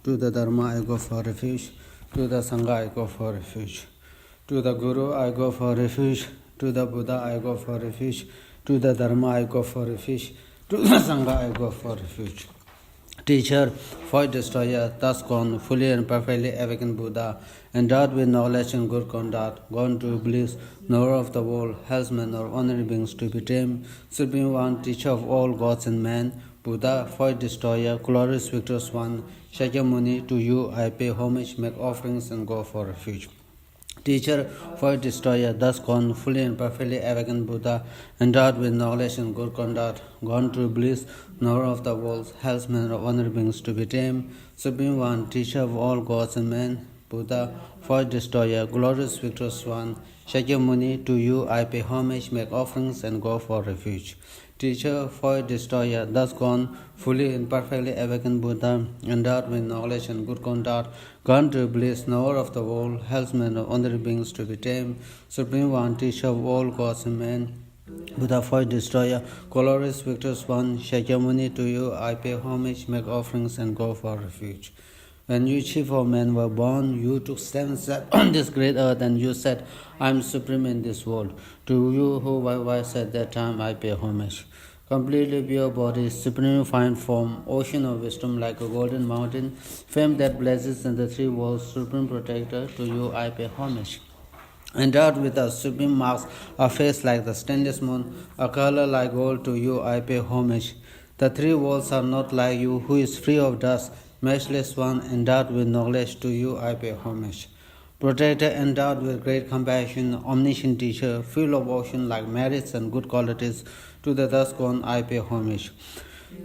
To the Dharma I go for refuge. To the Sangha I go for refuge. To the Guru I go for refuge. To the Buddha I go for refuge. To the Dharma I go for refuge. To the Sangha I go for refuge. Teacher, void destroyer, thus gone, fully and perfectly awakened Buddha, endowed with knowledge and good conduct, gone to bliss, knower of the world, helpsman or honorary beings to be tamed, supreme one, teacher of all gods and men, Buddha, void destroyer, glorious victorious one, Shakyamuni, to you I pay homage, make offerings and go for refuge. Teacher, void destroyer, thus gone, fully and perfectly awakened Buddha, endowed with knowledge and good conduct, gone to bliss, knower of the world, helpsman of honorary beings to be tamed, supreme one, teacher of all gods and men, Buddha, void destroyer, glorious victorious one, Shakyamuni, to you I pay homage, make offerings and go for refuge. Teacher, void destroyer, thus gone, fully and perfectly awakened Buddha, endowed with knowledge and good conduct, gone to bliss, knower of the world, helpsman of honorary beings to be tamed, supreme one, teacher of all gods and men, Buddha, void destroyer, glorious victorious one, Shakyamuni, to you I pay homage, make offerings and go for refuge. When you chief of men were born, you took 7 steps on this great earth and you said, I am supreme in this world. To you who were wise at that time, I pay homage. Completely pure body, supreme fine form, ocean of wisdom like a golden mountain, fame that blesses in the 3 worlds, supreme protector, to you I pay homage. Endowed with a supreme marks, a face like the stainless moon, a color like gold, to you I pay homage. The 3 worlds are not like you, who is free of dust, matchless one, endowed with knowledge, to you I pay homage. Protector endowed with great compassion, omniscient teacher, full of ocean like merits and good qualities, to the thus gone I pay homage.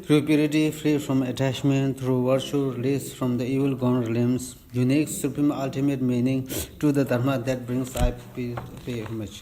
Through purity, free from attachment, through virtue, released from the evil gone limbs, unique, supreme, ultimate meaning, to the Dharma that brings I pay homage.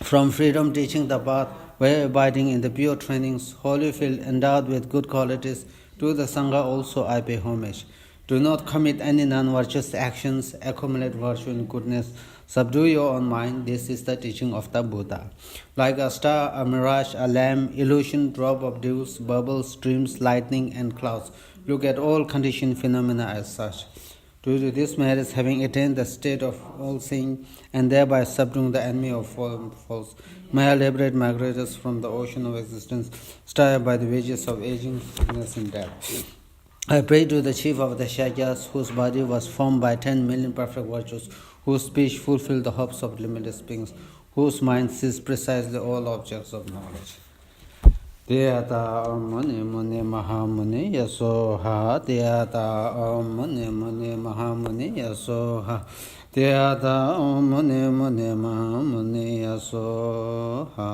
From freedom, teaching the path, way abiding in the pure trainings, holy field, endowed with good qualities, to the Sangha also I pay homage. Do not commit any non-virtuous actions, accumulate virtue and goodness, subdue your own mind. This is the teaching of the Buddha. Like a star, a mirage, a lamp, illusion, drop of dews, bubbles, streams, lightning, and clouds, look at all conditioned phenomena as such. Due to this merits, having attained the state of all-seeing and thereby subduing the enemy of false, may I liberate my creatures from the ocean of existence, stirred by the wages of aging, sickness, and death. I pray to the chief of the Shakyas, whose body was formed by 10 million perfect virtues, whose speech fulfilled the hopes of limitless beings, whose mind sees precisely all objects of knowledge. Dhyata Muni Muni Mahamuni Yasoha. Dhyata Muni Muni Mahamuni Yasoha. Dhyata Muni Muni Mahamuni Yasoha.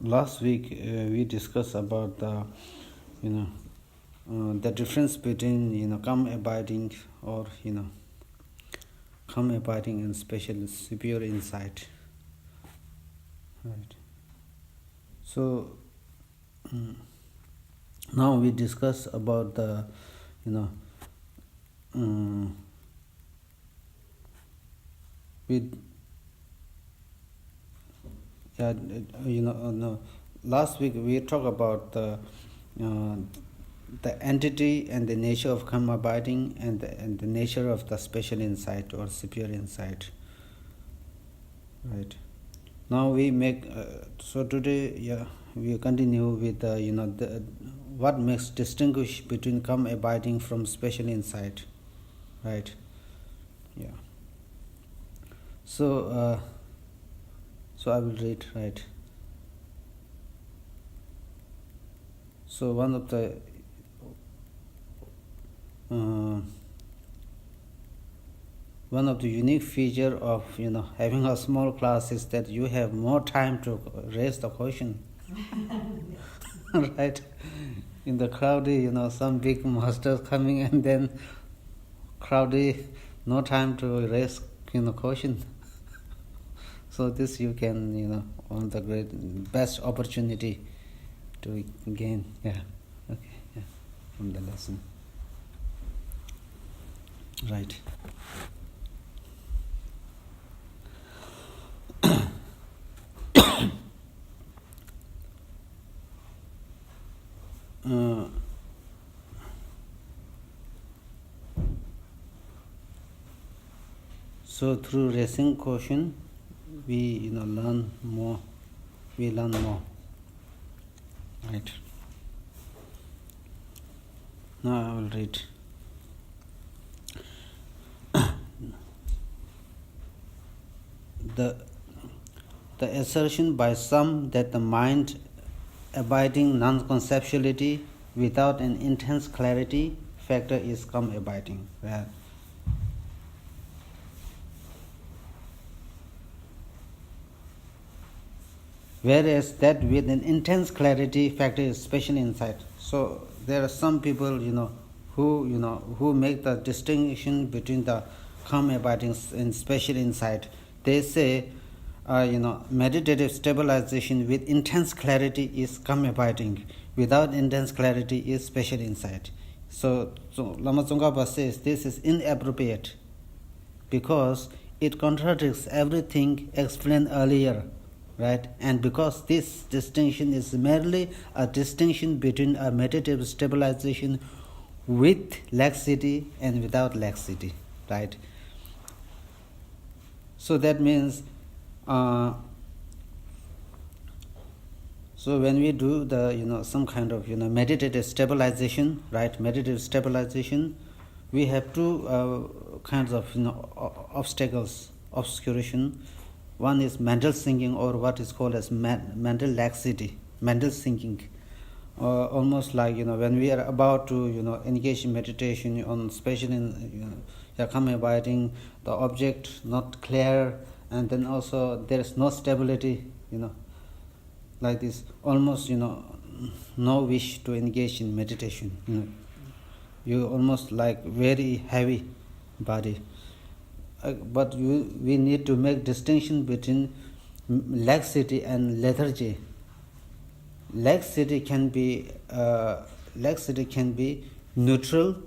last week we discussed about the the difference between calm abiding or calm abiding and special superior insight, right? So now we discuss about the with no, last week we talked about the entity and the nature of calm abiding and the nature of the special insight or superior insight, right? Now we make so today we continue with the what makes distinguish between calm abiding from special insight, right? Yeah. So I will read, right? So one of the unique feature of having a small class is that you have more time to raise the question. Right? In the crowdy, some big masters coming and then crowdy, no time to raise question. So this you can one of the best opportunity to gain. Yeah. Okay. Yeah. From the lesson. Right. So through raising question, we learn more. We learn more. Right. Now I will read. The assertion by some that the mind abiding non-conceptuality without an intense clarity factor is calm abiding. Right? Whereas that with an intense clarity factor is special insight. So there are some people who make the distinction between the calm abiding and special insight. They say meditative stabilization with intense clarity is calm abiding, without intense clarity is special insight. So Lama Tsongkhapa says this is inappropriate because it contradicts everything explained earlier. Right? And because this distinction is merely a distinction between a meditative stabilization with laxity and without laxity, right? So that means so when we do the some kind of meditative stabilization, right? Meditative stabilization, we have two kinds of obstacles, obscuration. One is mental thinking, or what is called as mental laxity, mental thinking. Almost like when we are about to engage in meditation on special calm abiding, the object not clear, and then also there is no stability, like this, almost no wish to engage in meditation. You almost like very heavy body. But we need to make distinction between laxity and lethargy. Laxity can be neutral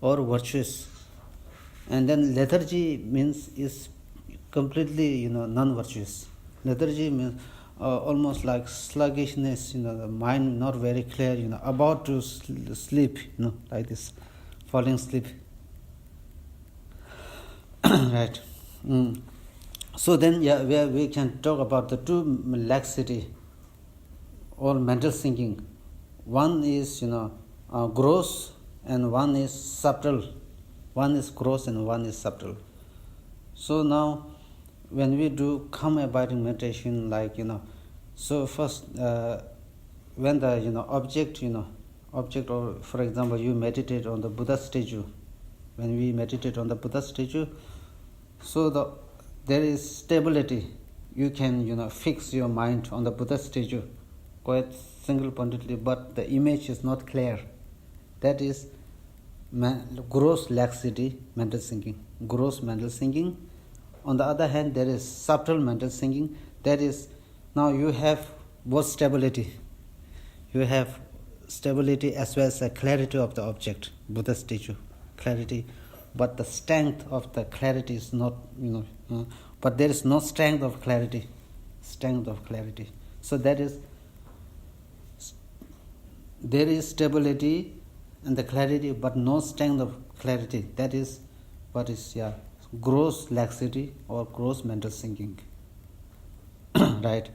or virtuous, and then lethargy means is completely non-virtuous. Lethargy means almost like sluggishness, the mind not very clear, about to sleep, like this, falling asleep. Right. So then we can talk about the two laxity or mental thinking. One is gross and one is subtle. One is gross and one is subtle. So now when we do calm abiding meditation, like so first when the object or for example you meditate on the Buddha statue. When we meditate on the Buddha statue, so there is stability. you can fix your mind on the Buddha statue quite single pointedly, but the image is not clear. That is gross laxity, mental thinking, gross mental thinking. On the other hand, there is subtle mental thinking. That is, now you have both stability. You have stability as well as the clarity of the object, Buddha statue, clarity. But the strength of the clarity is not, but there is no strength of clarity. Strength of clarity. So that is, there is stability and the clarity, but no strength of clarity. That is what is, gross laxity or gross mental thinking. Right?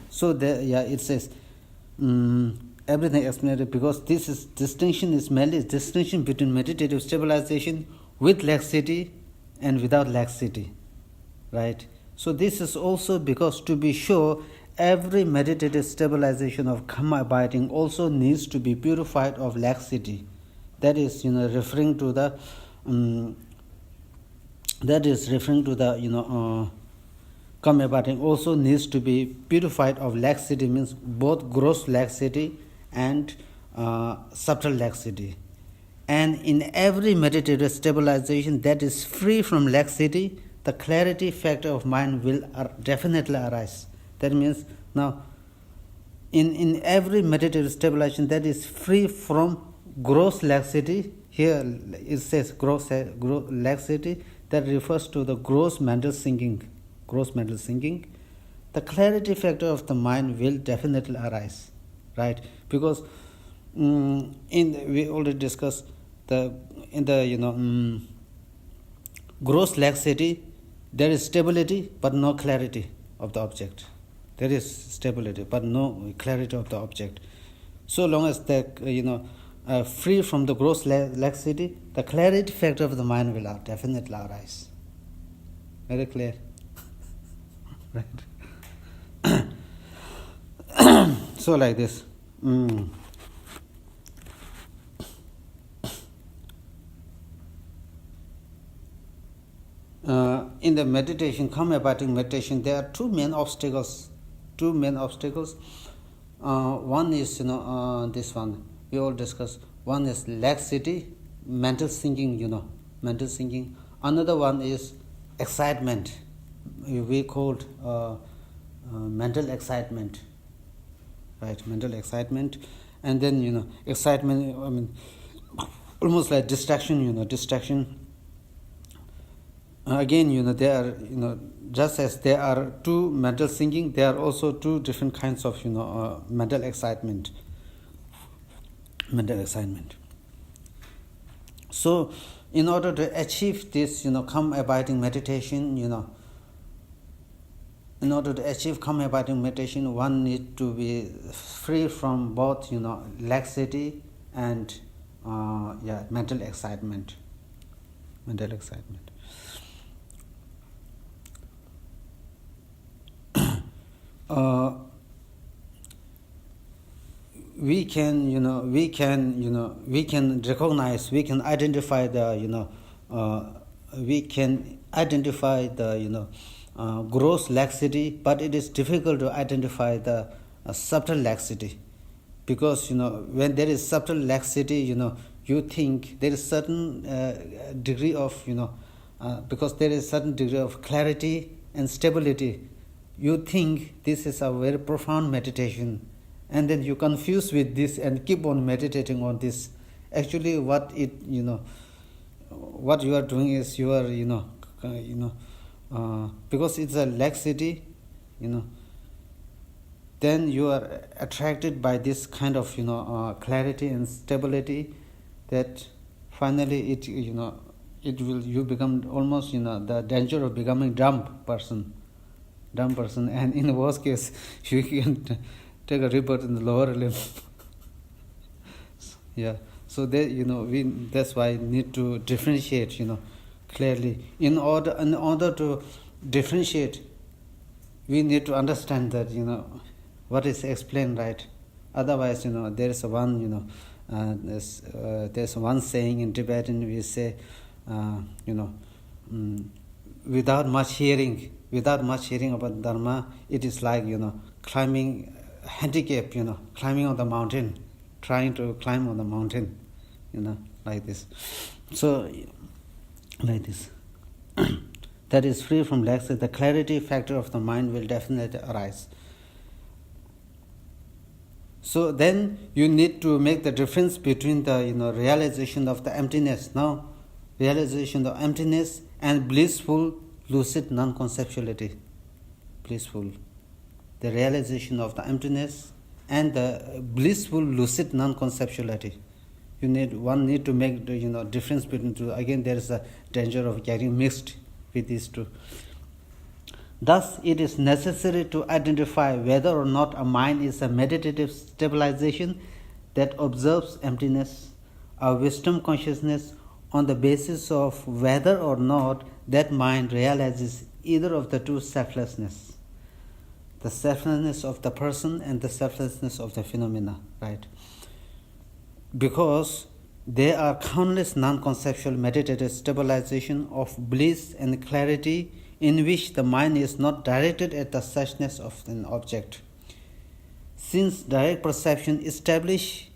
So there, it says everything explained, because distinction is merely distinction between meditative stabilization with laxity and without laxity. Right? So this is also because, to be sure, every meditative stabilization of karma abiding also needs to be purified of laxity. That is, referring to the karma abiding also needs to be purified of laxity, means both gross laxity and subtle laxity. And in every meditative stabilization that is free from laxity, the clarity factor of mind will definitely arise. That means, now, in every meditative stabilization that is free from gross laxity, here it says gross laxity, that refers to the gross mental thinking. Gross mental thinking, the clarity factor of the mind will definitely arise, right? Because we already discussed gross laxity, there is stability but no clarity of the object. There is stability but no clarity of the object. So long as the free from the gross laxity, the clarity factor of the mind will definitely arise. Very clear. Right. So like this. In the meditation, karma abiding meditation, there are two main obstacles. One is this one we all discussed. One is laxity, mental thinking. Mental thinking. Another one is excitement. We called mental excitement, right? Mental excitement, and then excitement. I mean, almost like distraction. Distraction. Again, there are just as there are two mental thinking, there are also two different kinds of mental excitement. Mental excitement. So, in order to achieve this, karma abiding meditation, in order to achieve karma abiding meditation, one needs to be free from both, laxity and mental excitement. Mental excitement. We can recognize, we can identify the gross laxity, but it is difficult to identify the subtle laxity, because when there is subtle laxity, you think there is certain degree of because there is certain degree of clarity and stability. You think this is a very profound meditation, and then you confuse with this and keep on meditating on this. Actually, what you are doing is you are because it's a laxity, then you are attracted by this kind of clarity and stability, that finally you become almost the danger of becoming dumb person, and in the worst case you can take a rebirth in the lower limb. So that's why we need to differentiate clearly. In order to differentiate, we need to understand that what is explained, right? Otherwise there is one there's one saying in Tibetan. We say without much hearing about Dharma, it is like, climbing handicap, climbing on the mountain, trying to climb on the mountain, like this. So, like this. That is free from laxity, the clarity factor of the mind will definitely arise. So then you need to make the difference between the realization of the emptiness, now realization of emptiness and blissful lucid non-conceptuality. Blissful. The realization of the emptiness and the blissful lucid non-conceptuality. One need to make the difference between two. Again, there is a danger of getting mixed with these two. Thus, it is necessary to identify whether or not a mind is a meditative stabilization that observes emptiness, a wisdom consciousness, on the basis of whether or not that mind realizes either of the two selflessness. The selflessness of the person and the selflessness of the phenomena, right? Because there are countless non-conceptual meditative stabilization of bliss and clarity in which the mind is not directed at the suchness of an object. Since direct perception establishes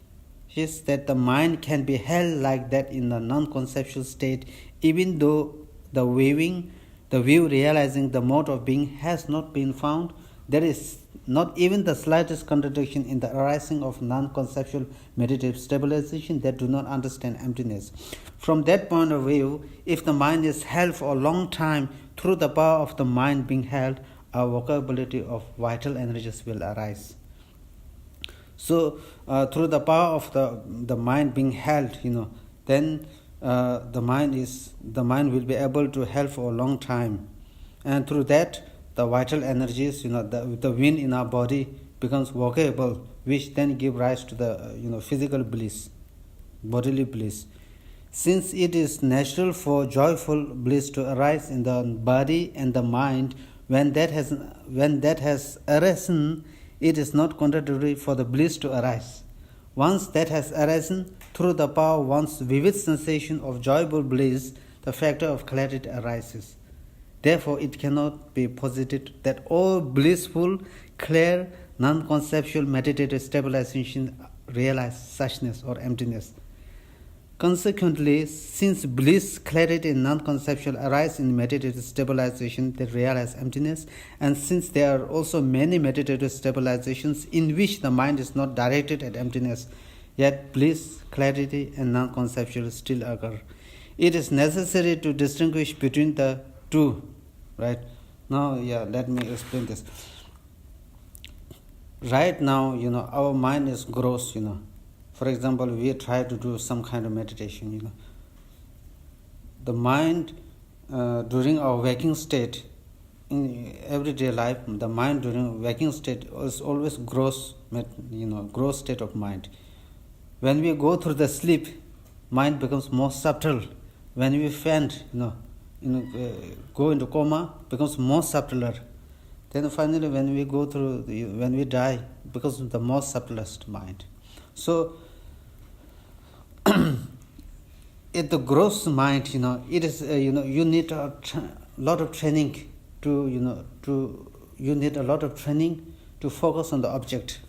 that the mind can be held like that in a non-conceptual state, even though the view realizing the mode of being has not been found, there is not even the slightest contradiction in the arising of non-conceptual meditative stabilization that do not understand emptiness. From that point of view, if the mind is held for a long time through the power of the mind being held, a vocability of vital energies will arise. So, through the power of the mind being held, then the mind will be able to hold for a long time, and through that, the vital energies, the wind in our body becomes vocable, which then give rise to the physical bliss, bodily bliss. Since it is natural for joyful bliss to arise in the body and the mind, when that has arisen, it is not contradictory for the bliss to arise. Once that has arisen, through the power of one's vivid sensation of joyful bliss, the factor of clarity arises. Therefore, it cannot be posited that all blissful, clear, non-conceptual meditative stabilization realize suchness or emptiness. Consequently, since bliss, clarity, and non-conceptual arise in meditative stabilization that realize emptiness, and since there are also many meditative stabilizations in which the mind is not directed at emptiness, yet bliss, clarity, and non-conceptual still occur, it is necessary to distinguish between the two. Right now, let me explain this. Right now, our mind is gross. For example, we try to do some kind of meditation. The mind during our waking state, in everyday life, the mind during waking state is always gross state of mind. When we go through the sleep, mind becomes more subtle. When we faint, go into coma, becomes more subtler. Then finally, when we die, becomes the most subtlest mind. So, at the gross mind, it is you need a lot of training you need a lot of training to focus on the object.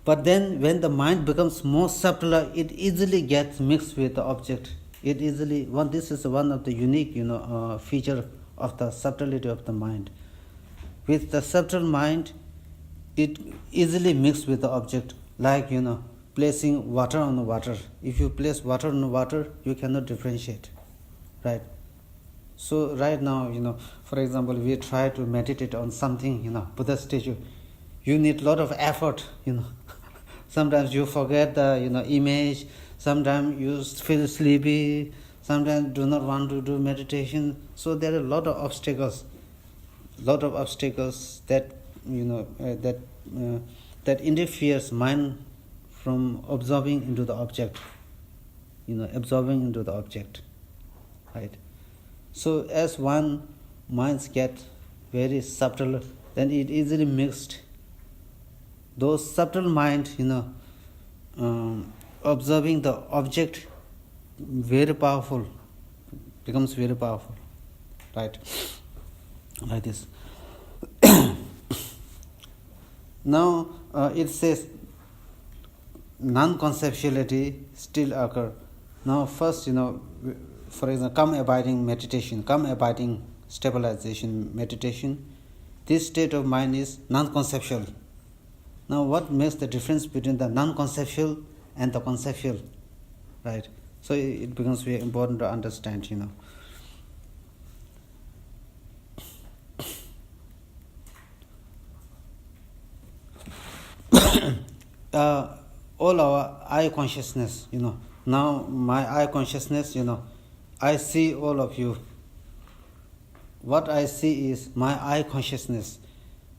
But then, when the mind becomes more subtler, it easily gets mixed with the object. This is one of the unique, feature of the subtlety of the mind. With the subtle mind, it easily mixes with the object, like, placing water on the water. If you place water on the water, you cannot differentiate, right? So right now, for example, we try to meditate on something, Buddha statue. You need a lot of effort, Sometimes you forget the, image. Sometimes you feel sleepy. Sometimes do not want to do meditation. So there are a lot of obstacles. That that interferes mind from absorbing into the object. Right? So as one minds get very subtle, then it easily mixed. Those subtle mind, observing the object, becomes very powerful. right? Like this. Now it says non-conceptuality still occur. Now first, for example, calm abiding meditation, calm abiding stabilization meditation, this state of mind is non-conceptual. Now what makes the difference between the non-conceptual and the conceptual, right? So it becomes very important to understand, all our eye consciousness, now my eye consciousness, I see all of you. What I see is my eye consciousness,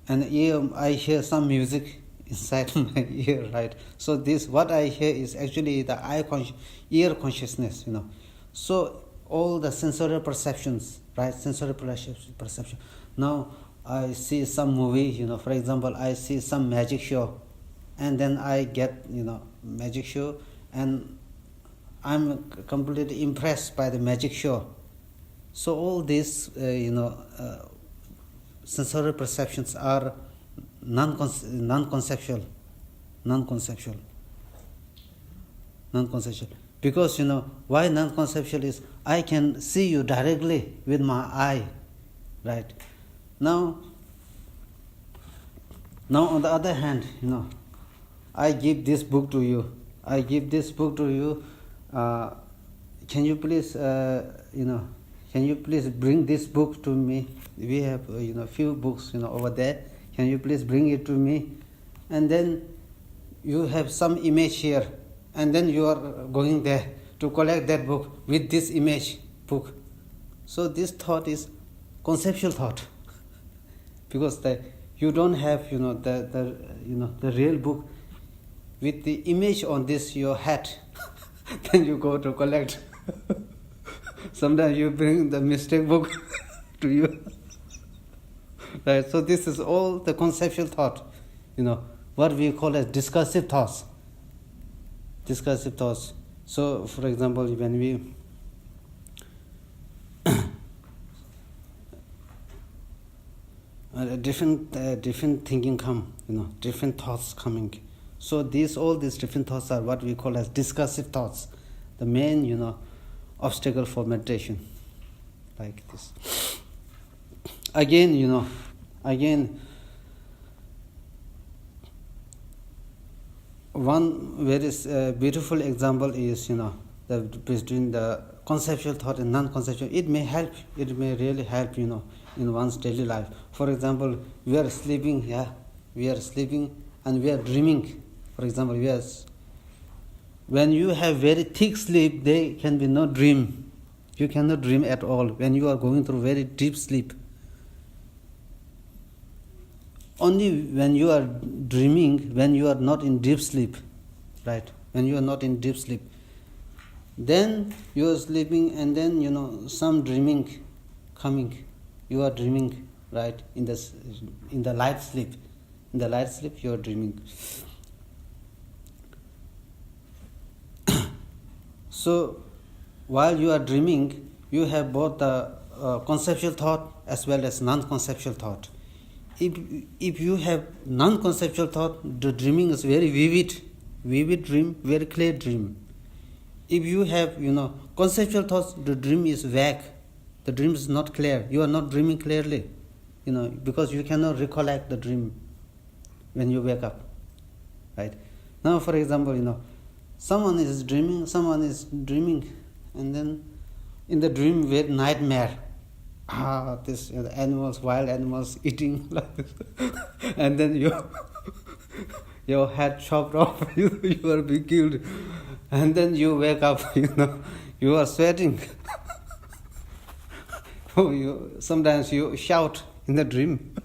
and ear, I hear some music inside my ear, right? So this, what I hear is actually the ear consciousness, So all the sensory perceptions, right? Sensory perception. Now I see some movie, for example, I see some magic show, and then I get, magic show, and I'm completely impressed by the magic show. So all these, sensory perceptions are non-conceptual. Because, why non-conceptual is, I can see you directly with my eye, right? Now on the other hand, I give this book to you. Can you please, can you please bring this book to me? We have, few books, over there. Can you please bring it to me? And then you have some image here, and then you are going there to collect that book with this image book. So this thought is conceptual thought, because you don't have, the real book with the image on this your hat. Then you go to collect. Sometimes you bring the mistake book to you. Right? So this is all the conceptual thought, what we call as discursive thoughts. So, for example, when we different thinking come, different thoughts coming. So all these different thoughts are what we call as discursive thoughts. The main, obstacle for meditation, like this. Again, one very beautiful example is, between the conceptual thought and non-conceptual. It may really help, in one's daily life. For example, we are sleeping, and we are dreaming. For example, when you have very thick sleep, there can be no dream. You cannot dream at all when you are going through very deep sleep. Only when you are dreaming, when you are not in deep sleep, right? When you are not in deep sleep, then you are sleeping, and then, some dreaming coming. You are dreaming, right? In the light sleep. In the light sleep, you are dreaming. So, while you are dreaming, you have both the conceptual thought as well as non-conceptual thought. If you have non-conceptual thought, the dreaming is very vivid dream, very clear dream. If you have, conceptual thoughts, the dream is vague. The dream is not clear. You are not dreaming clearly, because you cannot recollect the dream when you wake up, right? Now, for example, someone is dreaming, and then in the dream with nightmare, this animals, wild animals eating like this, and then your head chopped off, you are being killed, and then you wake up, you are sweating. Sometimes you shout in the dream.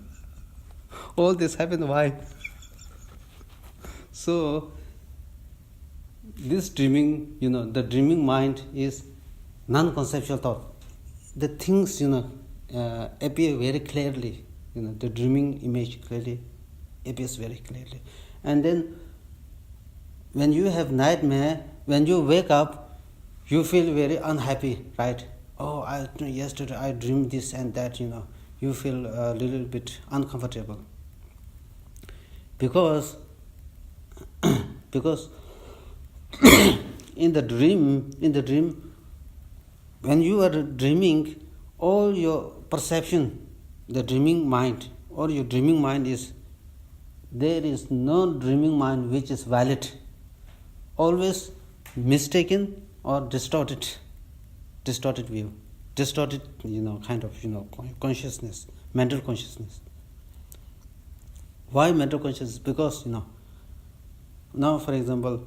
All this happens. Why? So this dreaming, the dreaming mind is non-conceptual thought. The things, appear very clearly. The dreaming image clearly appears very clearly. And then when you have nightmare, when you wake up, you feel very unhappy, right? yesterday I dreamed this and that, you feel a little bit uncomfortable. Because in the dream, when you are dreaming, all your perception, the dreaming mind, or your dreaming mind there is no dreaming mind which is valid, always mistaken or distorted view, distorted, kind of, consciousness, mental consciousness. Why mental consciousness? Because, now for example,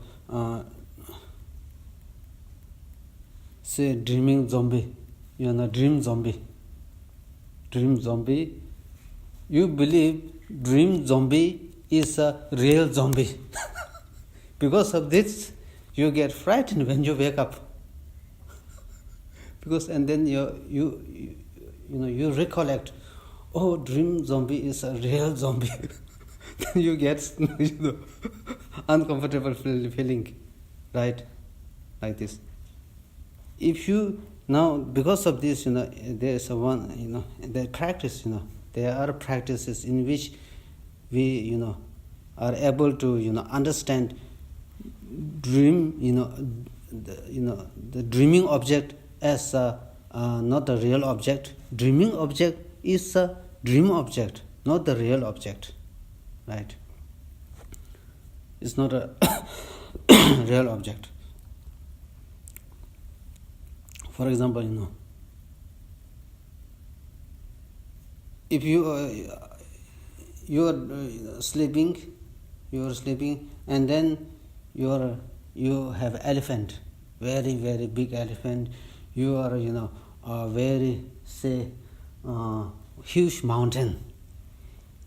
say dreaming zombie, dream zombie, you believe dream zombie is a real zombie. Because of this, you get frightened when you wake up. And then you recollect, dream zombie is a real zombie. Then you get uncomfortable feeling, right? Like this. If you now, because of this, there is the practice, there are practices in which we, are able to, understand dream, the dreaming object as not the real object. Dreaming object is a dream object, not the real object, right? It's not a real object. For example, if you are sleeping, and then you have elephant, very very big elephant. You are a very huge mountain.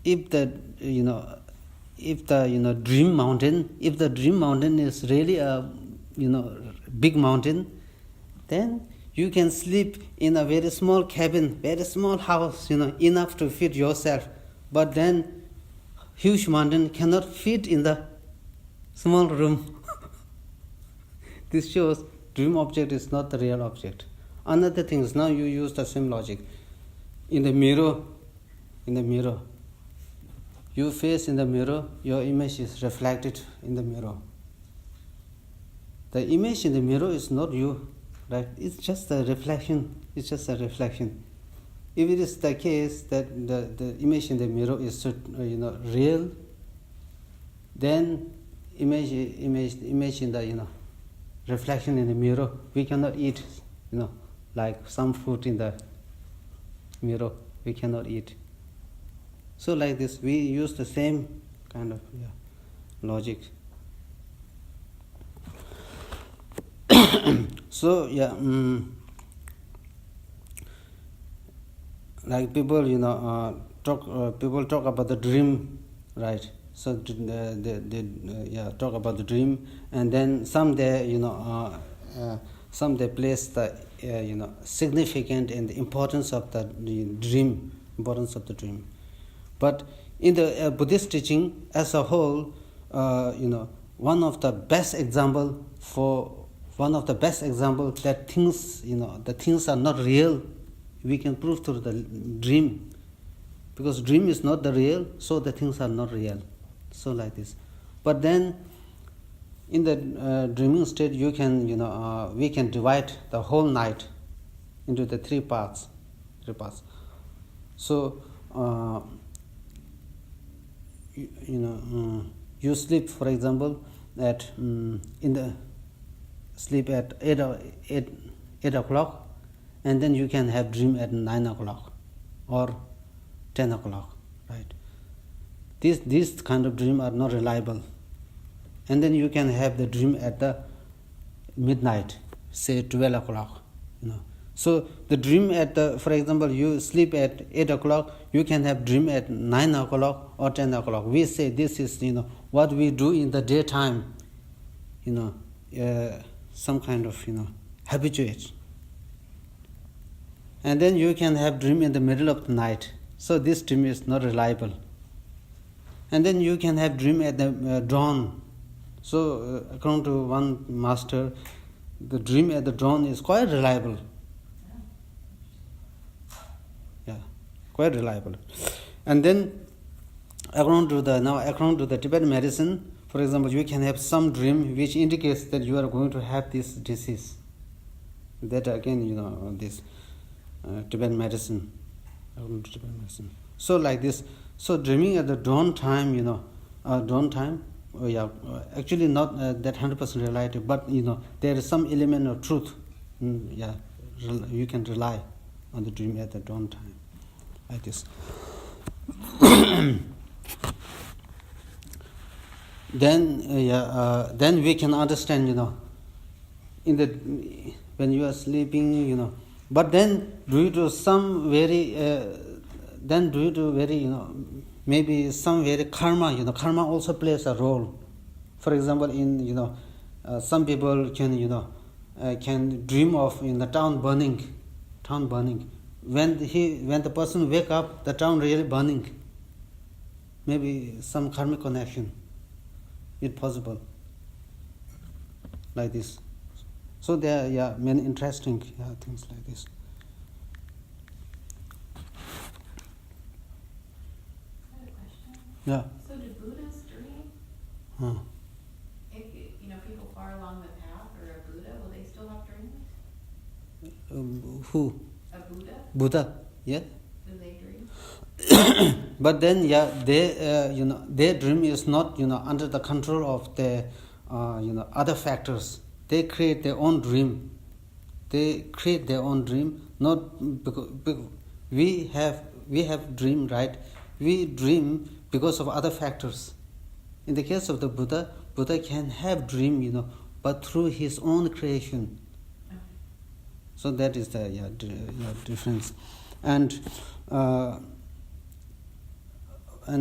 If the dream mountain is really a big mountain, then you can sleep in a very small cabin, very small house, enough to feed yourself. But then huge mountain cannot fit in the small room. This shows dream object is not the real object. Another thing is, now you use the same logic. In the mirror, you face in the mirror, your image is reflected in the mirror. The image in the mirror is not you, right? It's just a reflection. If it is the case that the image in the mirror is real, then image in the reflection in the mirror, we cannot eat, like some fruit in the mirror, we cannot eat. So like this, we use the same kind of logic. So like people, people talk about the dream, right? So they talk about the dream, and then some they place the significant and the importance of the dream, But in the Buddhist teaching as a whole, one of the best example that things, the things are not real, we can prove through the dream, because dream is not the real, so the things are not real. So like this. But then in the dreaming state, you can we can divide the whole night into the three parts. So you sleep, for example, at sleep at 8 o'clock, and then you can have dream at 9 o'clock or 10 o'clock, right? These kind of dream are not reliable. And then you can have the dream at the midnight, say 12 o'clock. So the dream for example, you sleep at 8 o'clock, you can have dream at 9 o'clock or 10 o'clock. We say this is what we do in the daytime, some kind of habituate. And then you can have dream in the middle of the night. So this dream is not reliable. And then you can have dream at the dawn. So according to one master, the dream at the dawn is quite reliable. quite reliable. And then according to the Tibetan medicine, for example, you can have some dream which indicates that you are going to have this disease. That again, this Tibetan medicine, according to Tibetan medicine. So like this. So dreaming at the dawn time, actually not that 100% reality, but there is some element of truth. You can rely on the dream at the dawn time, like this. Then we can understand, when you are sleeping, but then due to maybe some very karma also plays a role. For example, in some people can dream of the town burning. When the person wake up, the town really burning. Maybe some karmic connection. It's possible. Like this. So there are many interesting things like this. I have a question. Yeah. So do Buddhas dream? If people far along the path or a Buddha, will they still have dreams? Who? A Buddha? Buddha, yeah. Do they dream? But then, their dream is not, under the control of the, other factors. They create their own dream. Not because we have dream, right? We dream because of other factors. In the case of the Buddha can have dream, but through his own creation. Okay. So that is the difference. And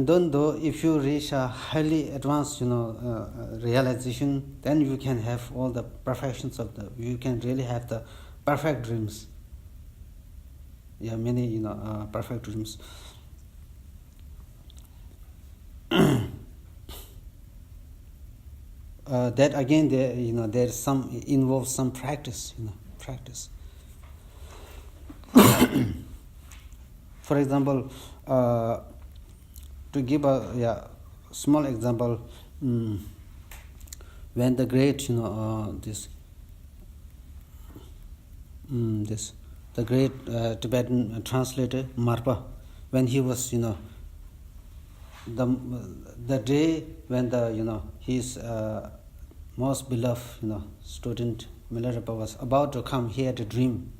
then though if you reach a highly advanced realization, then you can have all the perfections you can really have the perfect dreams. Many perfect dreams. That again there involves some practice. For example, to give a small example, when the great the great Tibetan translator Marpa, when he was the day when his most beloved student Milarepa was about to come, he had a dream.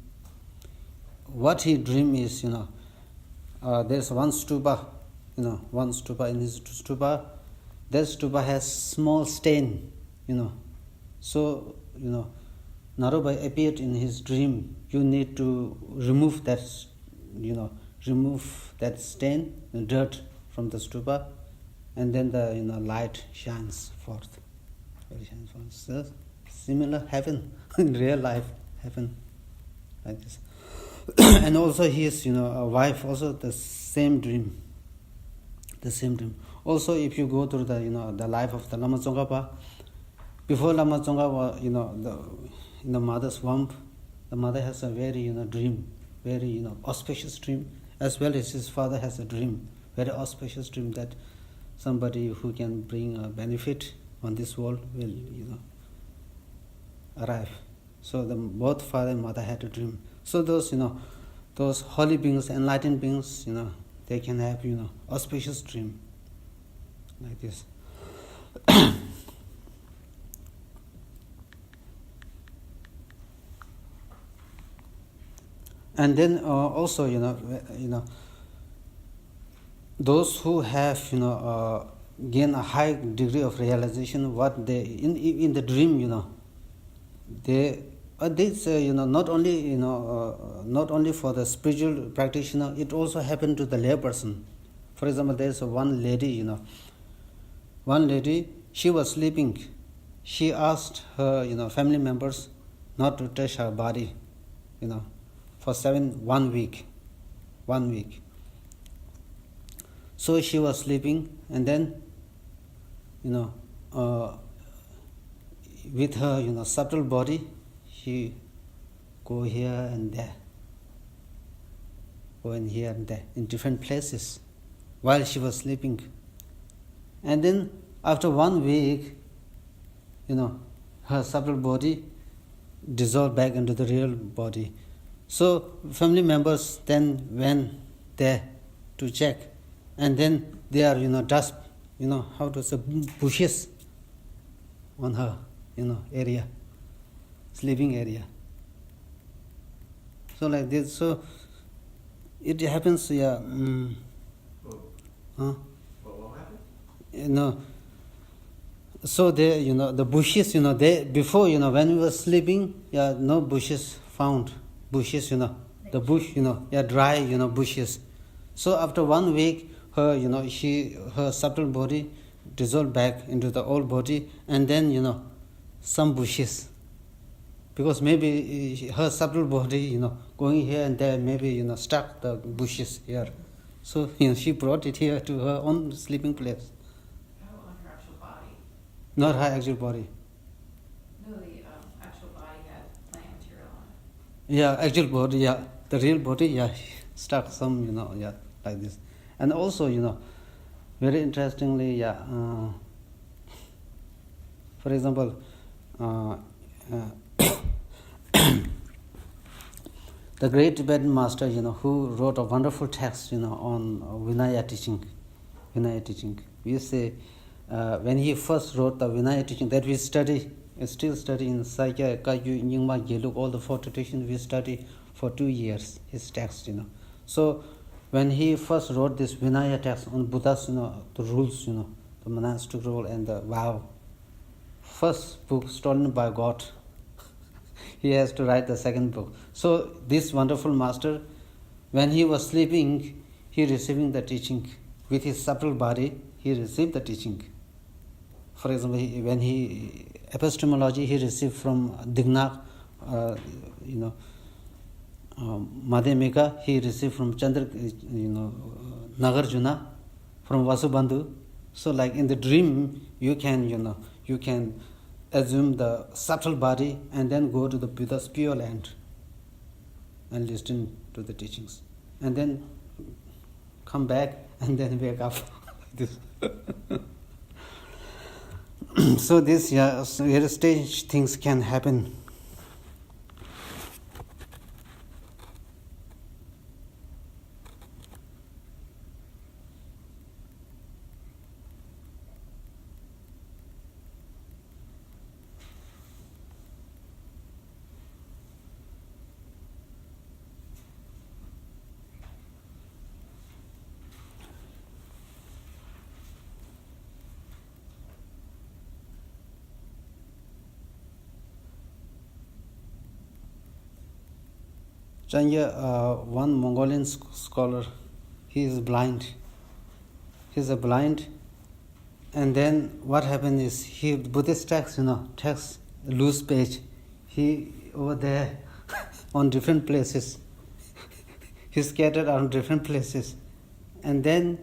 What he dreamed is there's one stupa. One stupa. In his stupa, that stupa has small stain, So, Narobai appeared in his dream. You need to remove that, stain, dirt from the stupa, and then the, light shines forth. So, similar heaven, in real life, heaven, like this. And also his, wife, also the same dream. Also, if you go through the the life of the Lama Tsongkhapa, before Lama Tsongkhapa, in the mother's womb, the mother has a very dream, very auspicious dream, as well as his father has a dream, very auspicious dream that somebody who can bring a benefit on this world will arrive. So both father and mother had a dream. So those holy beings, enlightened beings, they can have auspicious dream like this. And then also those who have gain a high degree of realization, what they in the dream they this not only for the spiritual practitioner, it also happened to the lay person. For example, there is one lady, she was sleeping. She asked her family members not to touch her body for 1 week. So she was sleeping, and then with her subtle body, she go here and there. going here and there in different places while she was sleeping. And then after 1 week, her subtle body dissolved back into the real body. So family members then went there to check, and then there are dust, how to say, bushes on her area, sleeping area. So like this, so it happens. What will happen? So they, the bushes, they before, when we were sleeping, no bushes found. Bushes, the bush, dry, bushes. So after 1 week, her, her subtle body dissolved back into the old body, and then, some bushes. Because maybe her subtle body, going here and there, maybe, stuck the bushes here. So, she brought it here to her own sleeping place. Oh, on her actual body. Not her actual body. No, the actual body had plant material on it. Yeah, actual body, the real body, stuck some, like this. And also, very interestingly, for example, the great Tibetan master, who wrote a wonderful text, on Vinaya teaching. We say, when he first wrote the Vinaya teaching that we study, still study in Sakya, Kagyu, Nyingma, Geluk, all the 4 traditions we study for 2 years, his text, So when he first wrote this Vinaya text on Buddha's, the rules, the monastic rule and the vow, first book stolen by God, he has to write the second book. So this wonderful master, when he was sleeping, he receiving the teaching. With his subtle body, he received the teaching. For example, when he epistemology he received from Dignac, Madhyamika, he received from Chandra, Nagarjuna, from Vasubandhu. So like in the dream, you can assume the subtle body and then go to the Buddha's pure land and listen to the teachings. And then come back and then wake up. This. So this, very strange things can happen. Chanya, one Mongolian scholar, he is blind. He's a blind, and then what happened is Buddhist text, text loose page. He over there on different places. He scattered on different places, and then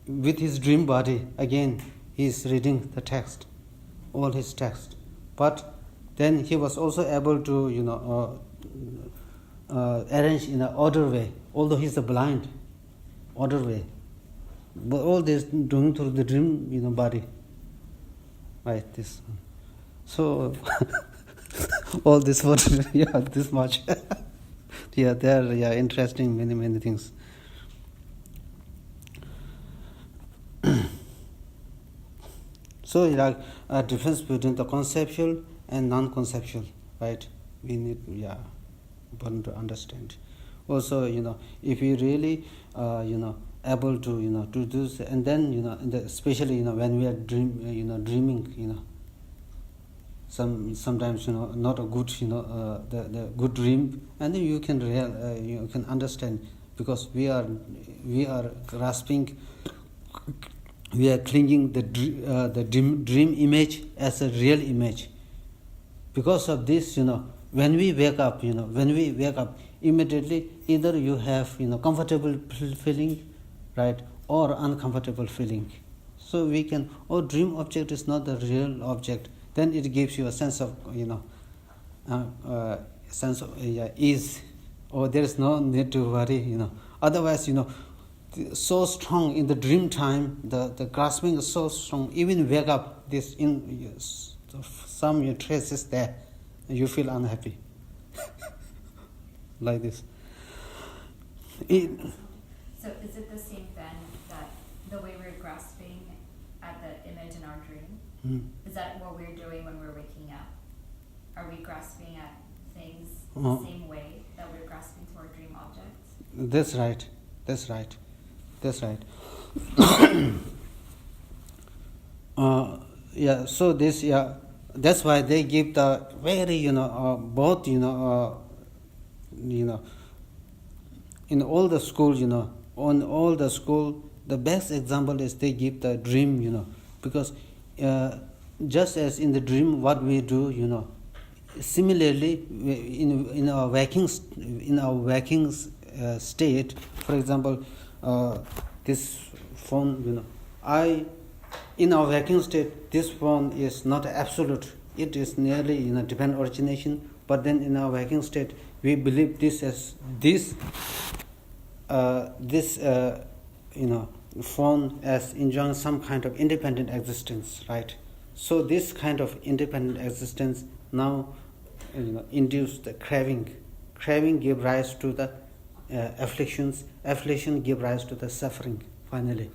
with his dream body again he is reading the text, all his text. But then he was also able to arrange in an order way, although he's a blind, order way. But all this doing through the dream, body, right? This, so all this what, this much, there, interesting, many things. So like a difference between the conceptual and non-conceptual, right? We need, important to understand. Also, if we really, able to, to do this, and then, especially, when we are dreaming, sometimes, not a good, the good dream, and then you can understand, because we are grasping, we are clinging the dream image as a real image. Because of this, when we wake up, immediately either you have, comfortable feeling, right, or uncomfortable feeling. So we can, dream object is not the real object. Then it gives you a sense of, sense of ease, Oh, there is no need to worry, Otherwise, so strong in the dream time, the grasping is so strong. Even wake up, this some your trace is there, you feel unhappy. Like this. So is it the same then that the way we're grasping at the image in our dream, is that what we're doing when we're waking up? Are we grasping at things the same way that we're grasping to our dream objects? That's right. So this, that's why they give the very, both, in all the schools, on all the school, the best example is they give the dream, because just as in the dream what we do, similarly in our waking state, for example, this phone, in our waking state, this phone is not absolute. It is nearly dependent origination. But then in our waking state, we believe this as phone as enjoying some kind of independent existence, right? So this kind of independent existence now induce the craving. Craving give rise to the afflictions. Affliction give rise to the suffering. Finally,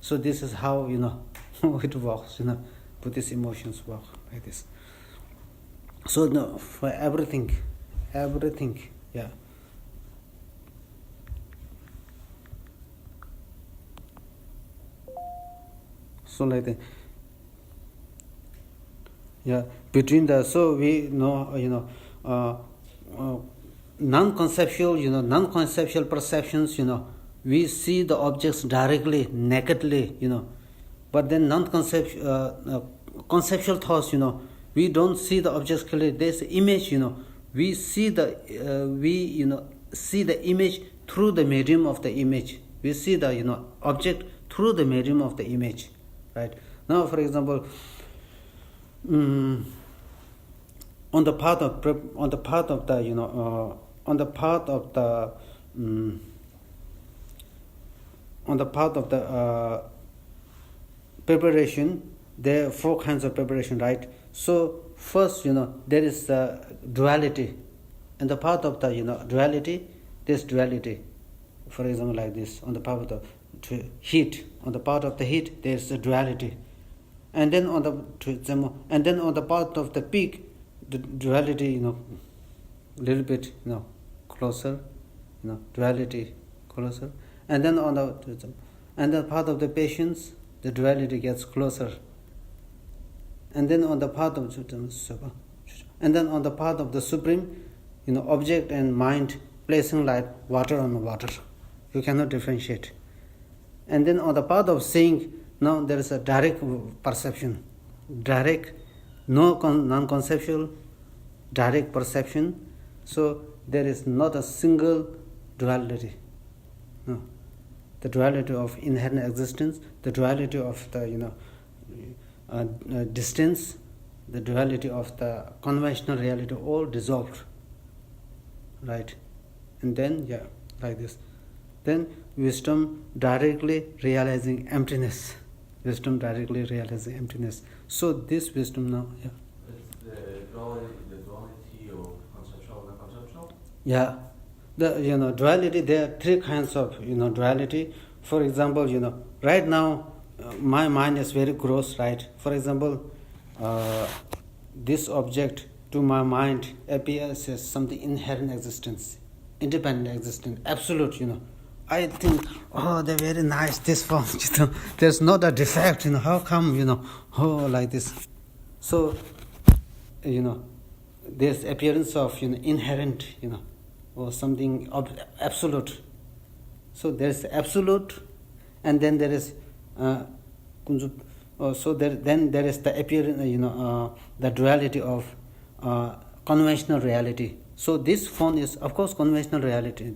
so this is how it works. Buddhist emotions work like this. So no, for everything, yeah. So like that, yeah. Between the, so we know, non-conceptual perceptions, we see the objects directly, nakedly, but then conceptual thoughts, we don't see the objects clearly. There's image, we see the see the image through the medium of the image. We see the object through the medium of the image, right? Now, for example, on the path of the preparation, there are 4 kinds of preparation, right? So first, there is the duality. In the path of the duality, there's duality. For example, like this, on the path of the heat, on the part of the heat, there's the duality. And then on the part of the peak, the duality, little bit, closer, duality closer. And then on the part of the patience, the duality gets closer. And then on the path of the supreme, object and mind placing like water on water. You cannot differentiate. And then on the path of seeing, now there is a direct perception, direct, non-conceptual, direct perception. So there is not a single duality. No. The duality of inherent existence, the duality of the distance, the duality of the conventional reality, all dissolved, right? And then like this, then wisdom directly realizing emptiness. So this wisdom now, It's the duality of conceptual and non-conceptual? Yeah, the duality. There are 3 kinds of duality. For example, right now my mind is very gross, right? For example, this object to my mind appears as something inherent existence, independent existence, absolute. I think, oh, they're very nice. This form, there's not a defect. How come, like this? So, there's appearance of inherent, or something absolute. So there's absolute, and then there is then there is the appearance, the duality of conventional reality. So this phone is, of course, conventional reality.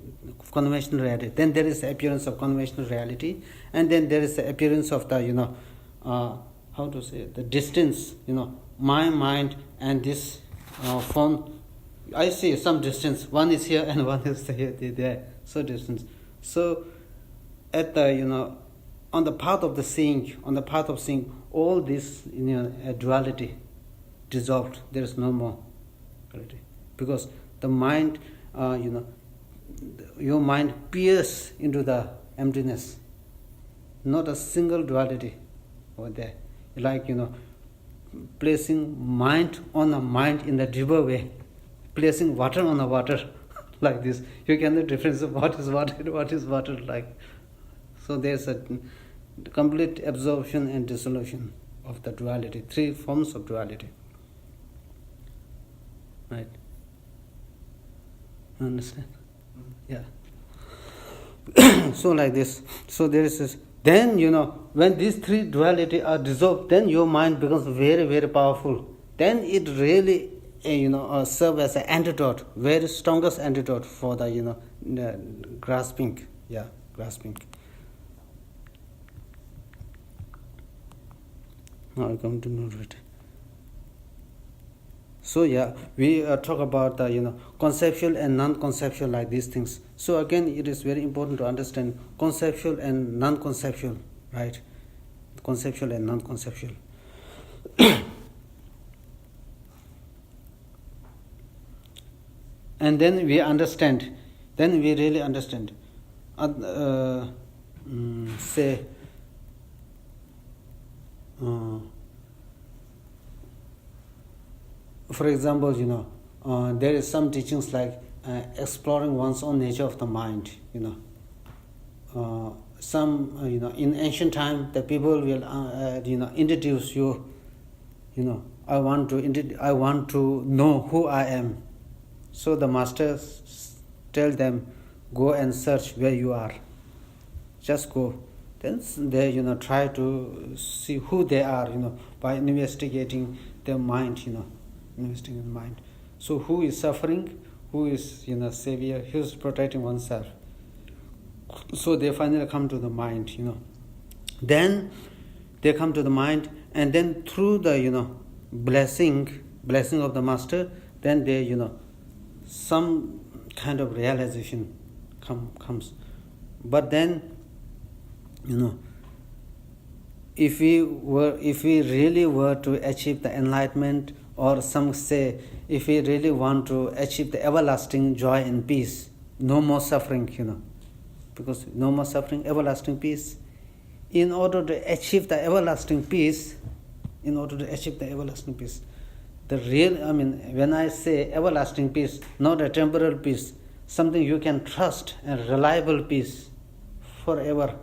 Then there is the appearance of conventional reality, and then there is the appearance of the how to say, the distance. My mind and this phone, I see some distance. One is here and one is there. So distance. So at the on the path of the seeing, all this duality dissolved. There is no more duality because the mind, your mind pierces into the emptiness. Not a single duality over there. Like placing mind on a mind in the deeper way, placing water on a water like this. You cannot difference what is water like. So there's a complete absorption and dissolution of the duality, three forms of duality. Right? Understand? Yeah. So like this. So there is this. Then when these three duality are dissolved, then your mind becomes very, very powerful. Then it really serve as an antidote, very strongest antidote for the grasping. Yeah, grasping. Now I come to know it. So yeah, we talk about the conceptual and non-conceptual, like these things. So again, it is very important to understand conceptual and non-conceptual, right? Conceptual and non-conceptual. And then we understand. Then we really understand. For example, there is some teachings like exploring one's own nature of the mind. Some in ancient time the people will introduce you. I want to know who I am. So the masters tell them, go and search where you are. Just go. Then they try to see who they are. By investigating their mind. Investigating the mind. So who is suffering? Who is savior? Who is protecting oneself? So they finally come to the mind. Then they come to the mind, and then through the blessing of the master, then they some kind of realization comes. But then if we really were to achieve the enlightenment, or some say if we really want to achieve the everlasting joy and peace, no more suffering, because no more suffering, everlasting peace. In order to achieve the everlasting peace, the real, when I say everlasting peace, not a temporal peace, something you can trust, a reliable peace forever.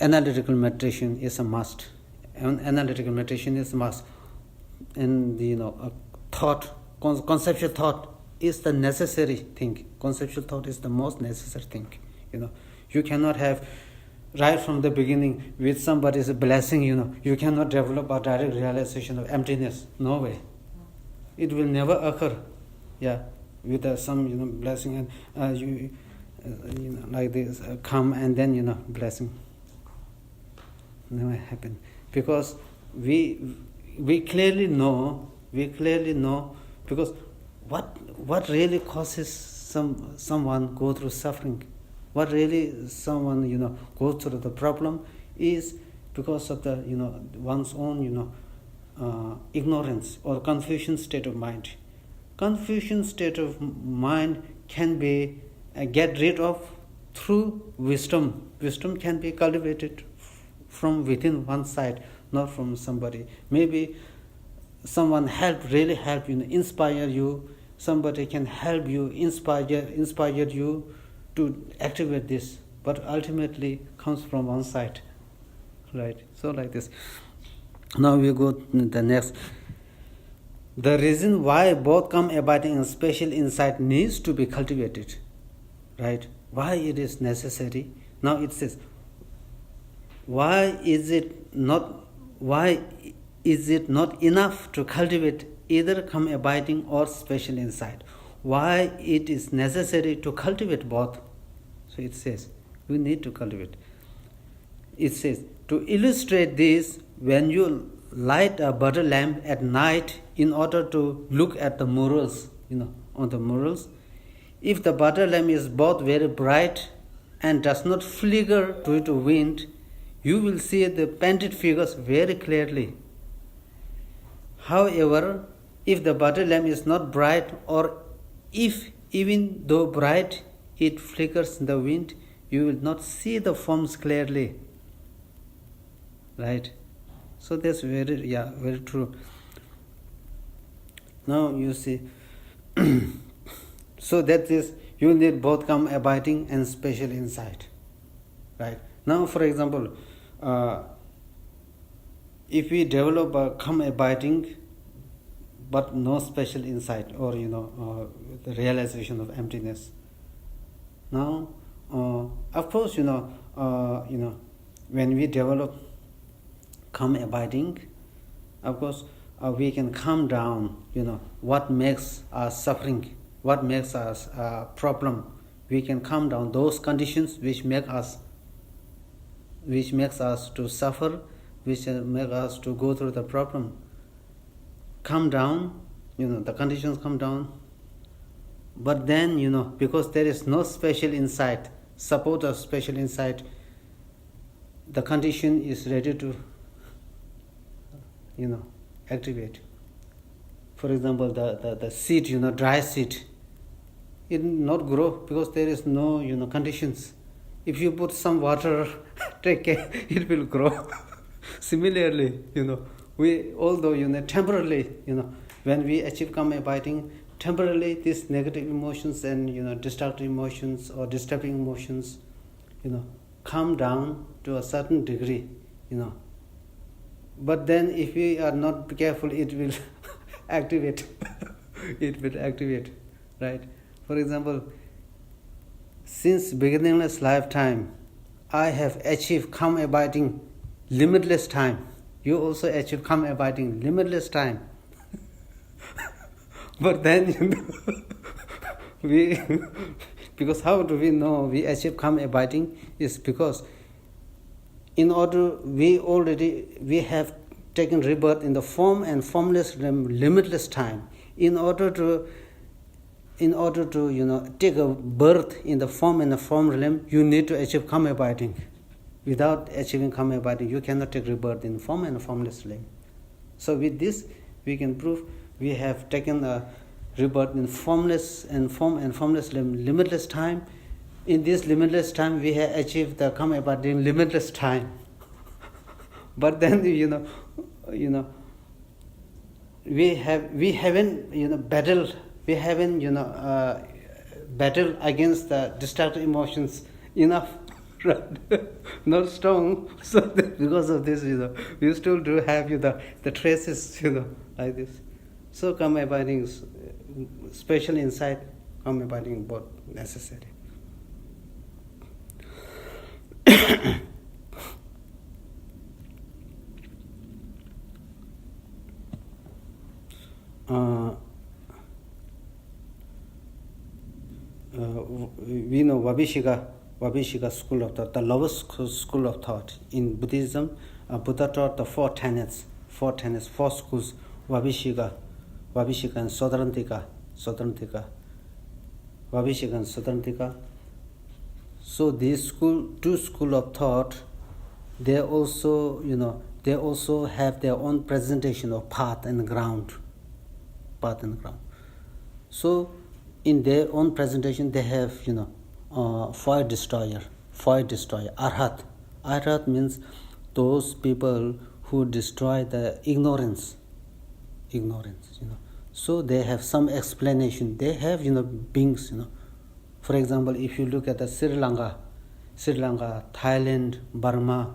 Analytical meditation is a must. Analytical meditation is a must. And conceptual thought is the necessary thing. Conceptual thought is the most necessary thing. You cannot have right from the beginning with somebody's blessing. You cannot develop a direct realization of emptiness. No way. It will never occur. Yeah, with some blessing, and you like this come and then blessing. Never happen, because we clearly know, because what really causes someone go through suffering, what really someone goes through the problem is because of the one's own ignorance or confusion state of mind. Confusion state of mind can be get rid of through wisdom. Wisdom can be cultivated from within one side, not from somebody. Maybe someone really help inspire you. Somebody can help you, inspire you to activate this, but ultimately comes from one side, right? So like this. Now we go to the next. The reason why both come abiding and special insight needs to be cultivated, right? Why it is necessary? Now it says, why is it not enough to cultivate either come abiding or special insight? Why it is necessary to cultivate both? So it says we need to cultivate. it says, to illustrate this, when you light a butter lamp at night in order to look at the murals, on the murals, if the butter lamp is both very bright and does not flicker due to wind, you will see the painted figures very clearly. However, if the butter lamp is not bright, or if even though bright it flickers in the wind, you will not see the forms clearly. Right? So that's very true. Now you see, so that is, you need both calm abiding and special insight. Right? Now, for example, if we develop a calm abiding but no special insight, or the realization of emptiness. Now, of course, when we develop calm abiding, of course, we can calm down. What makes us suffering, what makes us a problem. We can calm down those conditions which makes us to suffer, which make us to go through the problem. Calm down, the conditions come down. But then, because there is no special insight, support of special insight, the condition is ready to, activate. For example, the seed, dry seed, it will not grow because there is no, conditions. If you put some water, take care, it will grow. Similarly, we, although, temporarily, when we achieve calm abiding, temporarily these negative emotions and, destructive emotions or disturbing emotions, calm down to a certain degree, But then if we are not careful, it will activate. It will activate, right? For example, since beginningless lifetime, I have achieved calm abiding limitless time. You also achieve calm abiding limitless time. But then, we, because how do we know we achieve calm abiding? Is because in order, we have taken rebirth in the form and formless limitless time. In order to take a birth in the form and the form realm, you need to achieve calm abiding. Without achieving calm abiding, you cannot take rebirth in form and formless realm. So with this, we can prove we have taken a rebirth in formless and formless realm, limitless time. In this limitless time, we have achieved the calm abiding limitless time. But then, we haven't battled. We haven't battled against the destructive emotions enough. Right? Not strong. So because of this, we still do have the traces, like this. So calm abiding is special insight. Calm abiding both necessary. We know Vabhishika school of thought, the lowest school of thought. In Buddhism, Buddha taught the four tenets, four schools, Vabhishika and Sautrantika, Vabhishika and Sautrantika. So these two schools of thought, they also have their own presentation of path and ground. So in their own presentation, they have fire destroyer. Arhat means those people who destroy the ignorance. So they have some explanation. They have beings. For example, if you look at the Sri Lanka, Thailand, Burma,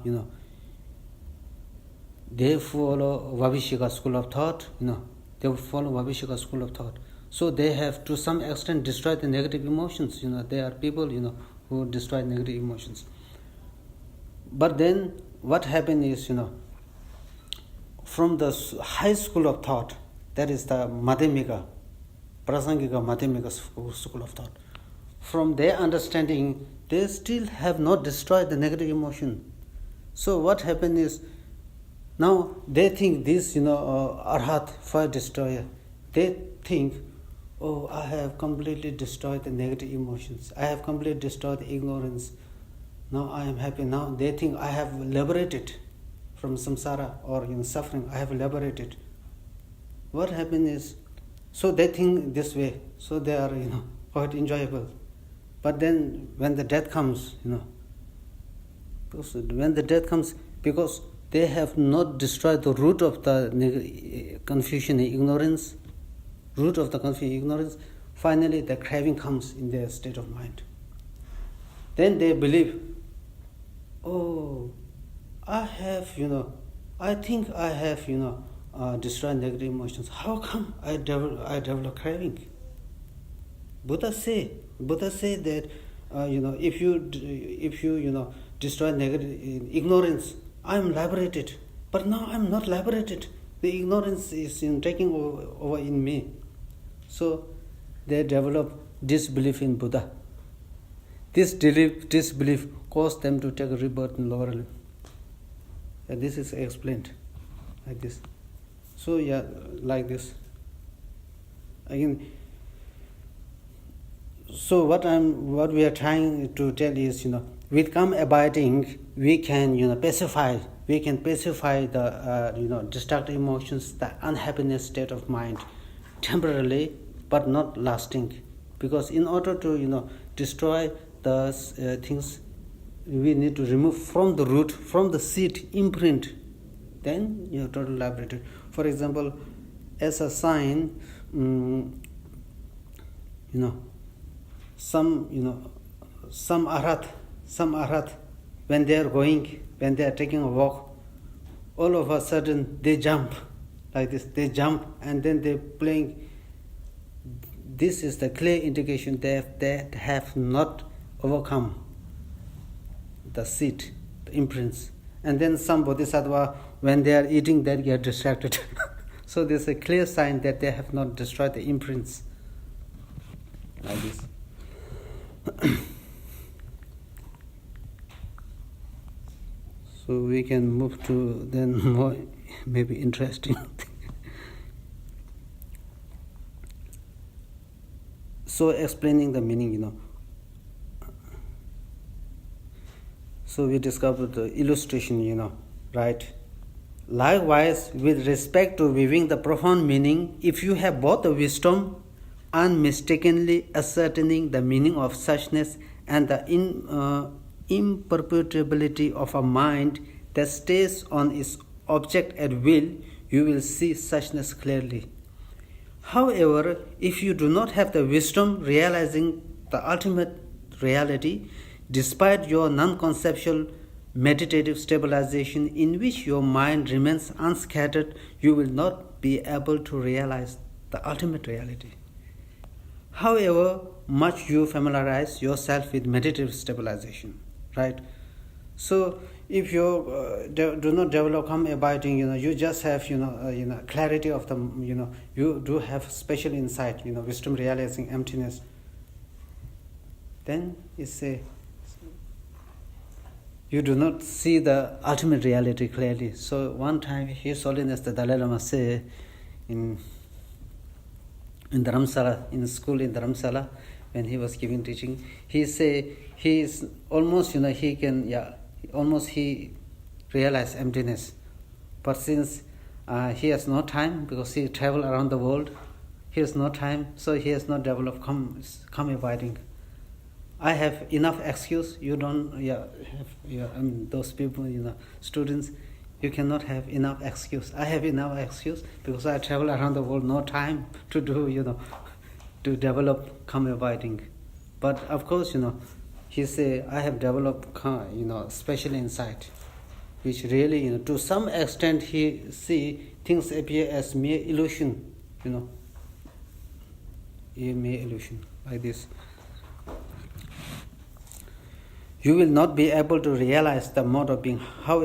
they follow Vabhishika school of thought. They follow Vabhishika school of thought. So they have, to some extent, destroyed the negative emotions. They are people, who destroy negative emotions. But then what happened is, from the high school of thought, that is the Madhyamika, Prasangika Madhyamika school of thought. From their understanding, they still have not destroyed the negative emotion. So what happened is, now they think this, Arhat, fire destroyer, they think, oh, I have completely destroyed the negative emotions. I have completely destroyed the ignorance. Now I am happy. Now they think I have liberated from samsara or suffering. I have liberated. What happened is, so they think this way. So they are, quite enjoyable. But then when the death comes, when the death comes, because they have not destroyed the root of the confusion and ignorance, finally the craving comes in their state of mind. Then they believe, oh, I think I have, destroyed negative emotions. How come I develop craving? Buddha say that, if you destroy negative ignorance, I am liberated. But now I am not liberated. The ignorance is taking over in me. So they develop disbelief in Buddha. This disbelief caused them to take a rebirth in lower limb. And this is explained like this. So like this. Again. So what we are trying to tell is, with calm abiding, we can pacify the destructive emotions, the unhappiness state of mind, temporarily, but not lasting. Because in order to destroy the things, we need to remove from the root, from the seed imprint. Then you are totally liberated. For example, as a sign, some arhat, when they are taking a walk, all of a sudden they jump like this. They jump and then they playing. This is the clear indication that they have not overcome the seed, the imprints. And then some bodhisattva, when they are eating, they get distracted. So there's a clear sign that they have not destroyed the imprints. Like this. So we can move to then more maybe interesting thing. So explaining the meaning, So we discovered the illustration, right? Likewise, with respect to viewing the profound meaning, if you have both the wisdom unmistakenly ascertaining the meaning of suchness and the imperturbability of a mind that stays on its object at will, you will see suchness clearly. However, if you do not have the wisdom realizing the ultimate reality, despite your non-conceptual meditative stabilization in which your mind remains unscattered, you will not be able to realize the ultimate reality. However much you familiarize yourself with meditative stabilization, right? So if you do not develop calm abiding, you just have clarity of the, you do have special insight, wisdom realizing emptiness. Then you do not see the ultimate reality clearly. So one time His Holiness the Dalai Lama said in Dharamsala, in school in Dharamsala, when he was giving teaching, he said he is almost, he realized emptiness. But since he has no time, because he traveled around the world, he has no time, so he has not developed calm abiding. I have enough excuse. You don't, those people, students, you cannot have enough excuse. I have enough excuse because I travel around the world, no time to do, to develop calm abiding. But of course, he say, I have developed, special insight, which really, to some extent, he see things appear as mere illusion, mere illusion, like this. You will not be able to realize the mode of being how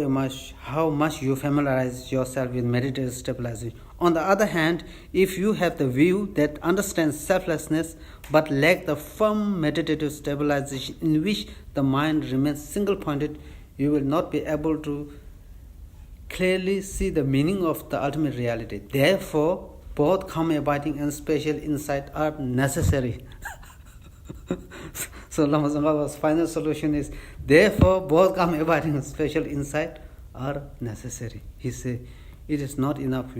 much you familiarize yourself with meditative stabilization. On the other hand, if you have the view that understands selflessness but lack the firm meditative stabilization in which the mind remains single-pointed, you will not be able to clearly see the meaning of the ultimate reality. Therefore, both calm abiding and special insight are necessary. So Lama Tsongkhapa's final solution is, therefore, both calm abiding and special insight are necessary. He said, it is not enough,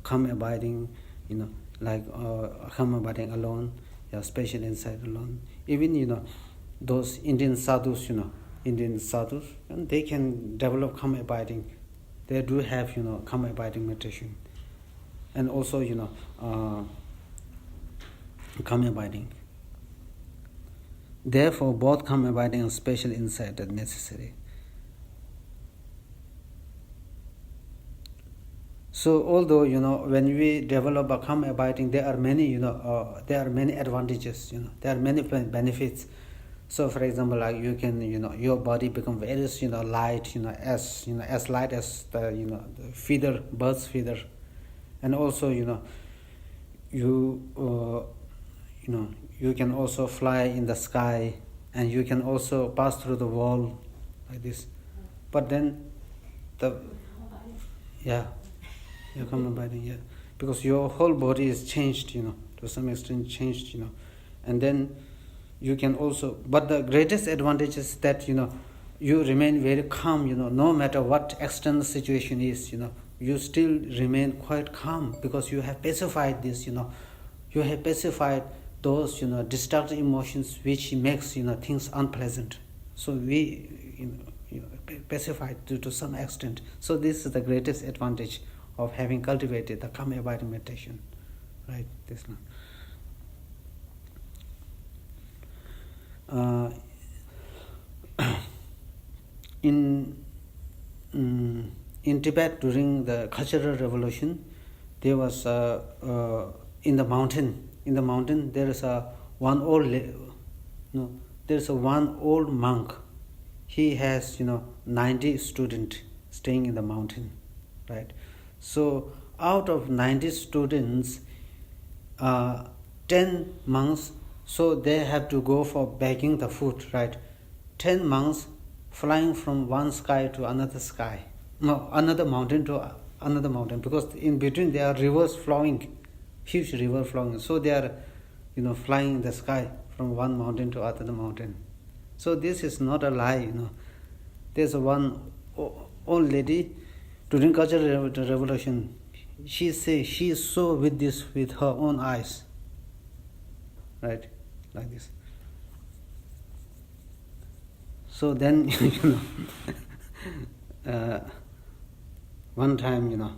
calm abiding, calm abiding alone, special insight alone. Even, those Indian sadhus, and they can develop calm abiding. They do have, calm abiding meditation. And also, calm abiding. Therefore, both calm abiding and special insight are necessary. So, although when we develop a calm abiding, there are many advantages. There are many benefits. So, for example, like you can your body become very light. As light as the feather, bird's feather, and also you can also fly in the sky, and you can also pass through the wall like this. But then you come abiding, because your whole body is changed, to some extent changed, and then you can also. But the greatest advantage is that you remain very calm, no matter what external situation is, you still remain quite calm because you have pacified this, you have pacified those destructive emotions which makes things unpleasant. So we pacified to some extent. So this is the greatest advantage of having cultivated the calm abiding meditation, right? This one. In Tibet during the Cultural Revolution, there was in the mountain there is one old monk. He has 90 students staying in the mountain, right? So out of 90 students, 10 monks, so they have to go for begging the food, right? 10 monks flying from one sky to another sky, another mountain to another mountain, because in between there are rivers flowing, huge river flowing. So they are, flying in the sky from one mountain to another mountain. So this is not a lie, There's one old lady during Cultural Revolution. She says she saw with this with her own eyes, right, like this. So then, one time,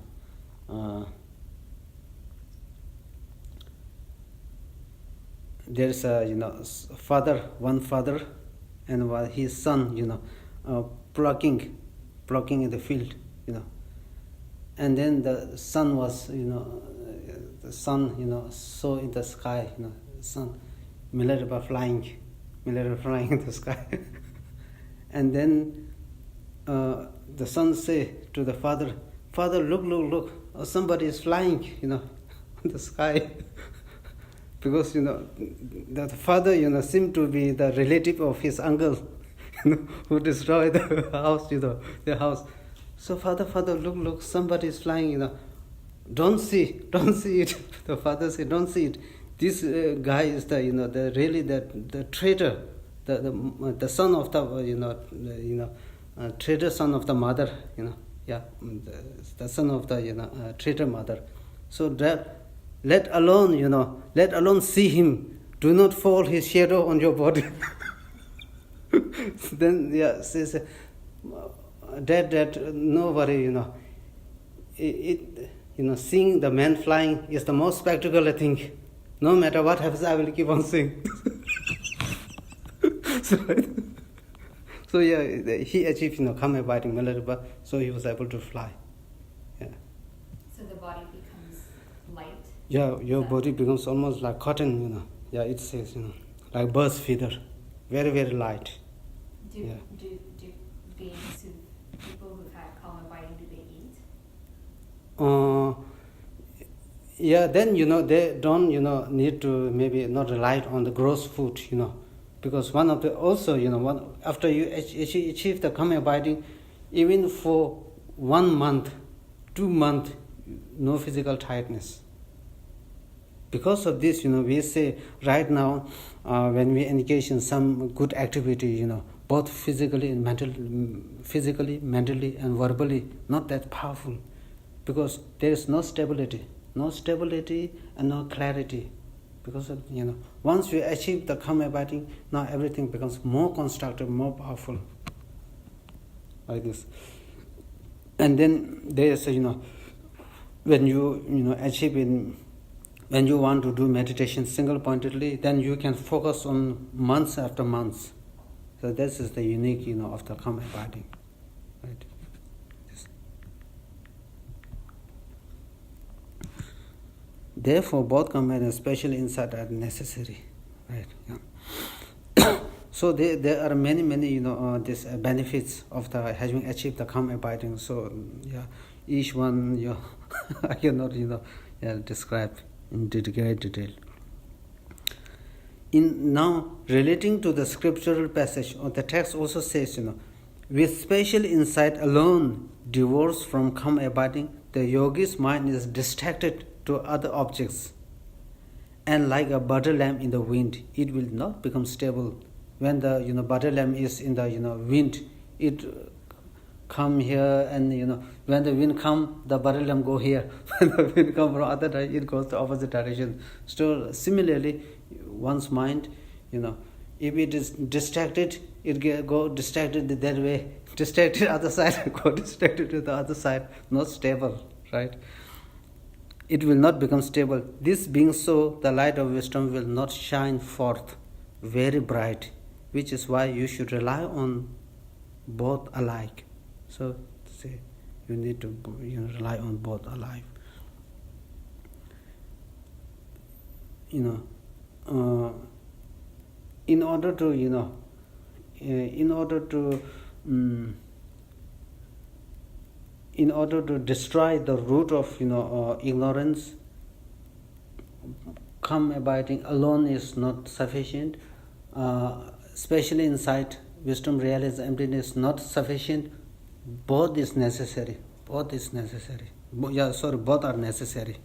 there's a one father and his son, plucking in the field, and then the sun was, saw in the sky, sun, Minerva flying in the sky, and then the son say to the father, look, somebody is flying, in the sky. Because the father seemed to be the relative of his uncle, who destroyed the house, the house. So father, look, somebody is flying, don't see it. The father said, don't see it. This guy is the traitor, the son of the traitor son of the mother, the son of the traitor mother. So that. Let alone see him. Do not fall his shadow on your body. Then says, that no worry, seeing the man flying is the most spectacular thing. No matter what happens, I will keep on seeing. So he achieved calm abiding Minerva, so he was able to fly. So the body becomes light. Yeah, your body becomes almost like cotton, it says, like bird's feather, very, very light. Do beings people who've had calm abiding, do they eat? Then, they don't, need to maybe not rely on the gross food, Because one of the also, after you achieve the calm abiding, even for 1 month, 2 months, no physical tiredness. Because of this, we say right now, when we engage in some good activity, both physically, mentally, and verbally, not that powerful, because there is no stability and no clarity. Because of, once we achieve the calm abiding, now everything becomes more constructive, more powerful, like this. And then there is, when you achieve in. When you want to do meditation single-pointedly, then you can focus on months after months. So this is the unique, of the calm abiding, right? Yes. Therefore, both calm and special insight are necessary, right? Yeah. So there are many, these benefits of the having achieved the calm abiding. So yeah, each one, I cannot, describe in great detail. In now relating to the scriptural passage, the text also says, with special insight alone divorced from calm abiding, the yogi's mind is distracted to other objects, and like a butter lamp in the wind, it will not become stable. When the butter lamp is in the wind, it come here, and when the wind come, the butter lamp go here. When the wind come from other direction, it goes the opposite direction. So similarly, one's mind, if it is distracted, it go distracted that way, distracted other side, go distracted to the other side, not stable, right? It will not become stable. This being so, the light of wisdom will not shine forth very bright, which is why you should rely on both alike. So, say, you need to rely on both alike. In order to destroy the root of ignorance, calm abiding alone is not sufficient. Especially insight, wisdom, realization, emptiness not sufficient. Both is necessary. Both are necessary.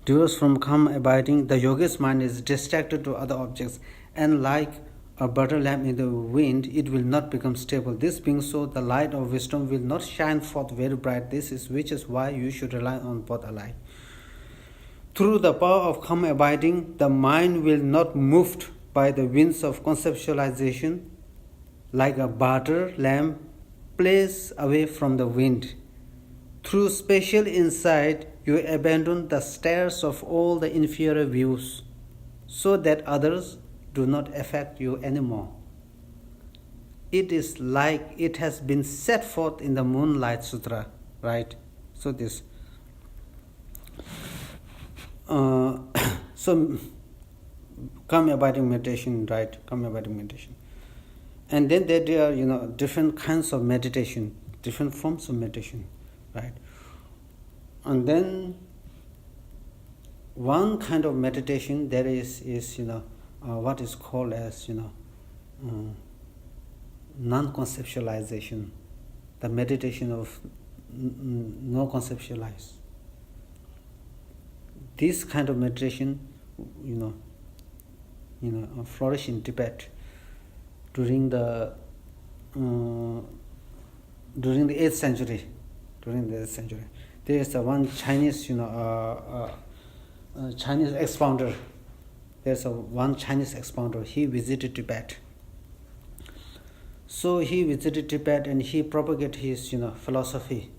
Divorced from calm abiding, the yogi's mind is distracted to other objects, and like a butter lamp in the wind, it will not become stable. This being so, the light of wisdom will not shine forth very bright. Which is why you should rely on both alike. Through the power of calm abiding, the mind will not moved by the winds of conceptualization, like a butter lamp placed away from the wind. Through special insight, you abandon the stares of all the inferior views, so that others do not affect you anymore. It is like it has been set forth in the Moonlight Sutra, right? So this. So calm abiding meditation, right? Calm abiding meditation. And then there are, different kinds of meditation, different forms of meditation, right? And then one kind of meditation there is what is called as, non-conceptualization, the meditation of no conceptualize. This kind of meditation, flourished in Tibet during the 8th century. There is one Chinese, Chinese expounder. There's one Chinese expounder. He visited Tibet. So he visited Tibet and he propagated his, philosophy.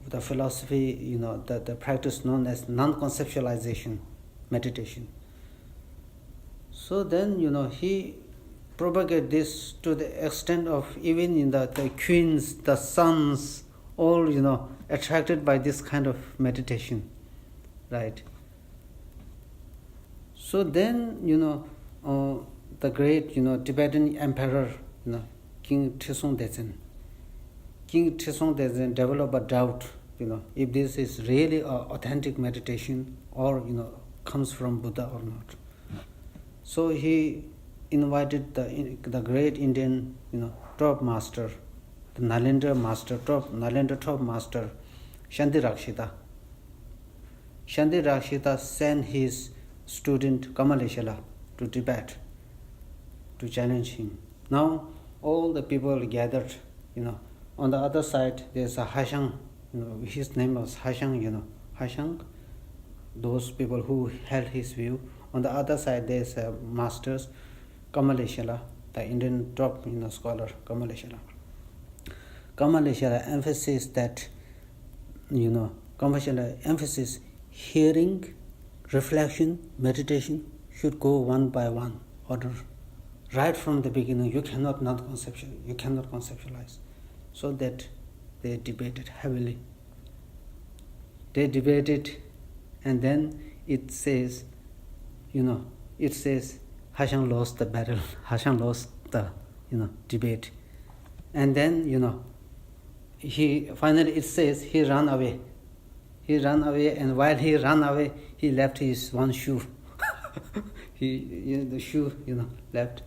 The philosophy, the practice known as non-conceptualization meditation. So then, he propagated this to the extent of even in the queens, the sons, all, attracted by this kind of meditation, right? So then, the great, Tibetan emperor, King Trisong Detsen developed a doubt, if this is really an authentic meditation or, comes from Buddha or not. So he invited the great Indian, top master, the Nalendra top master, Shanti Rakshita. Shanti Rakshita sent his student Kamaleshala to Tibet to challenge him. Now all the people gathered, on the other side there's a Hashang, his name was Hashang, Hashang, those people who held his view. On the other side there's a masters, Kamaleshala, the Indian top scholar Kamaleshala. Kamaleshala emphasizes that, Kamaleshala emphasizes hearing, reflection, meditation should go one by one order. Right from the beginning, you cannot conceptualize. So that they debated heavily. They debated, and then it says, Hashang lost the battle. Hashang lost the, debate. And then, he finally, it says, he ran away. He ran away, and while he ran away, he left his one shoe. The shoe, left.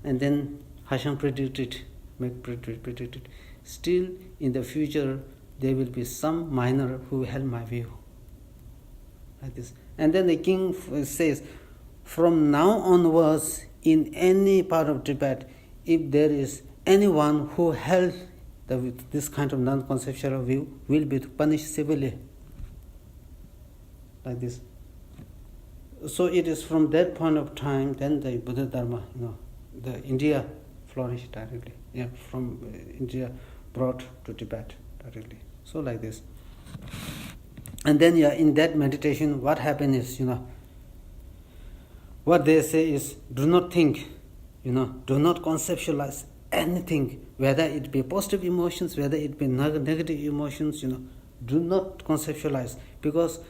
And then Hashang predicted, still in the future there will be some minor who held my view. Like this. And then the king says, from now onwards, in any part of Tibet, if there is anyone who held this kind of non-conceptual view, will be punished severely. Like this. So it is from that point of time, then the Buddha Dharma, the India flourished directly. From India brought to Tibet directly. So like this. And then in that meditation, what happened is, what they say is, do not think, do not conceptualize anything, whether it be positive emotions, whether it be negative emotions, do not conceptualize, because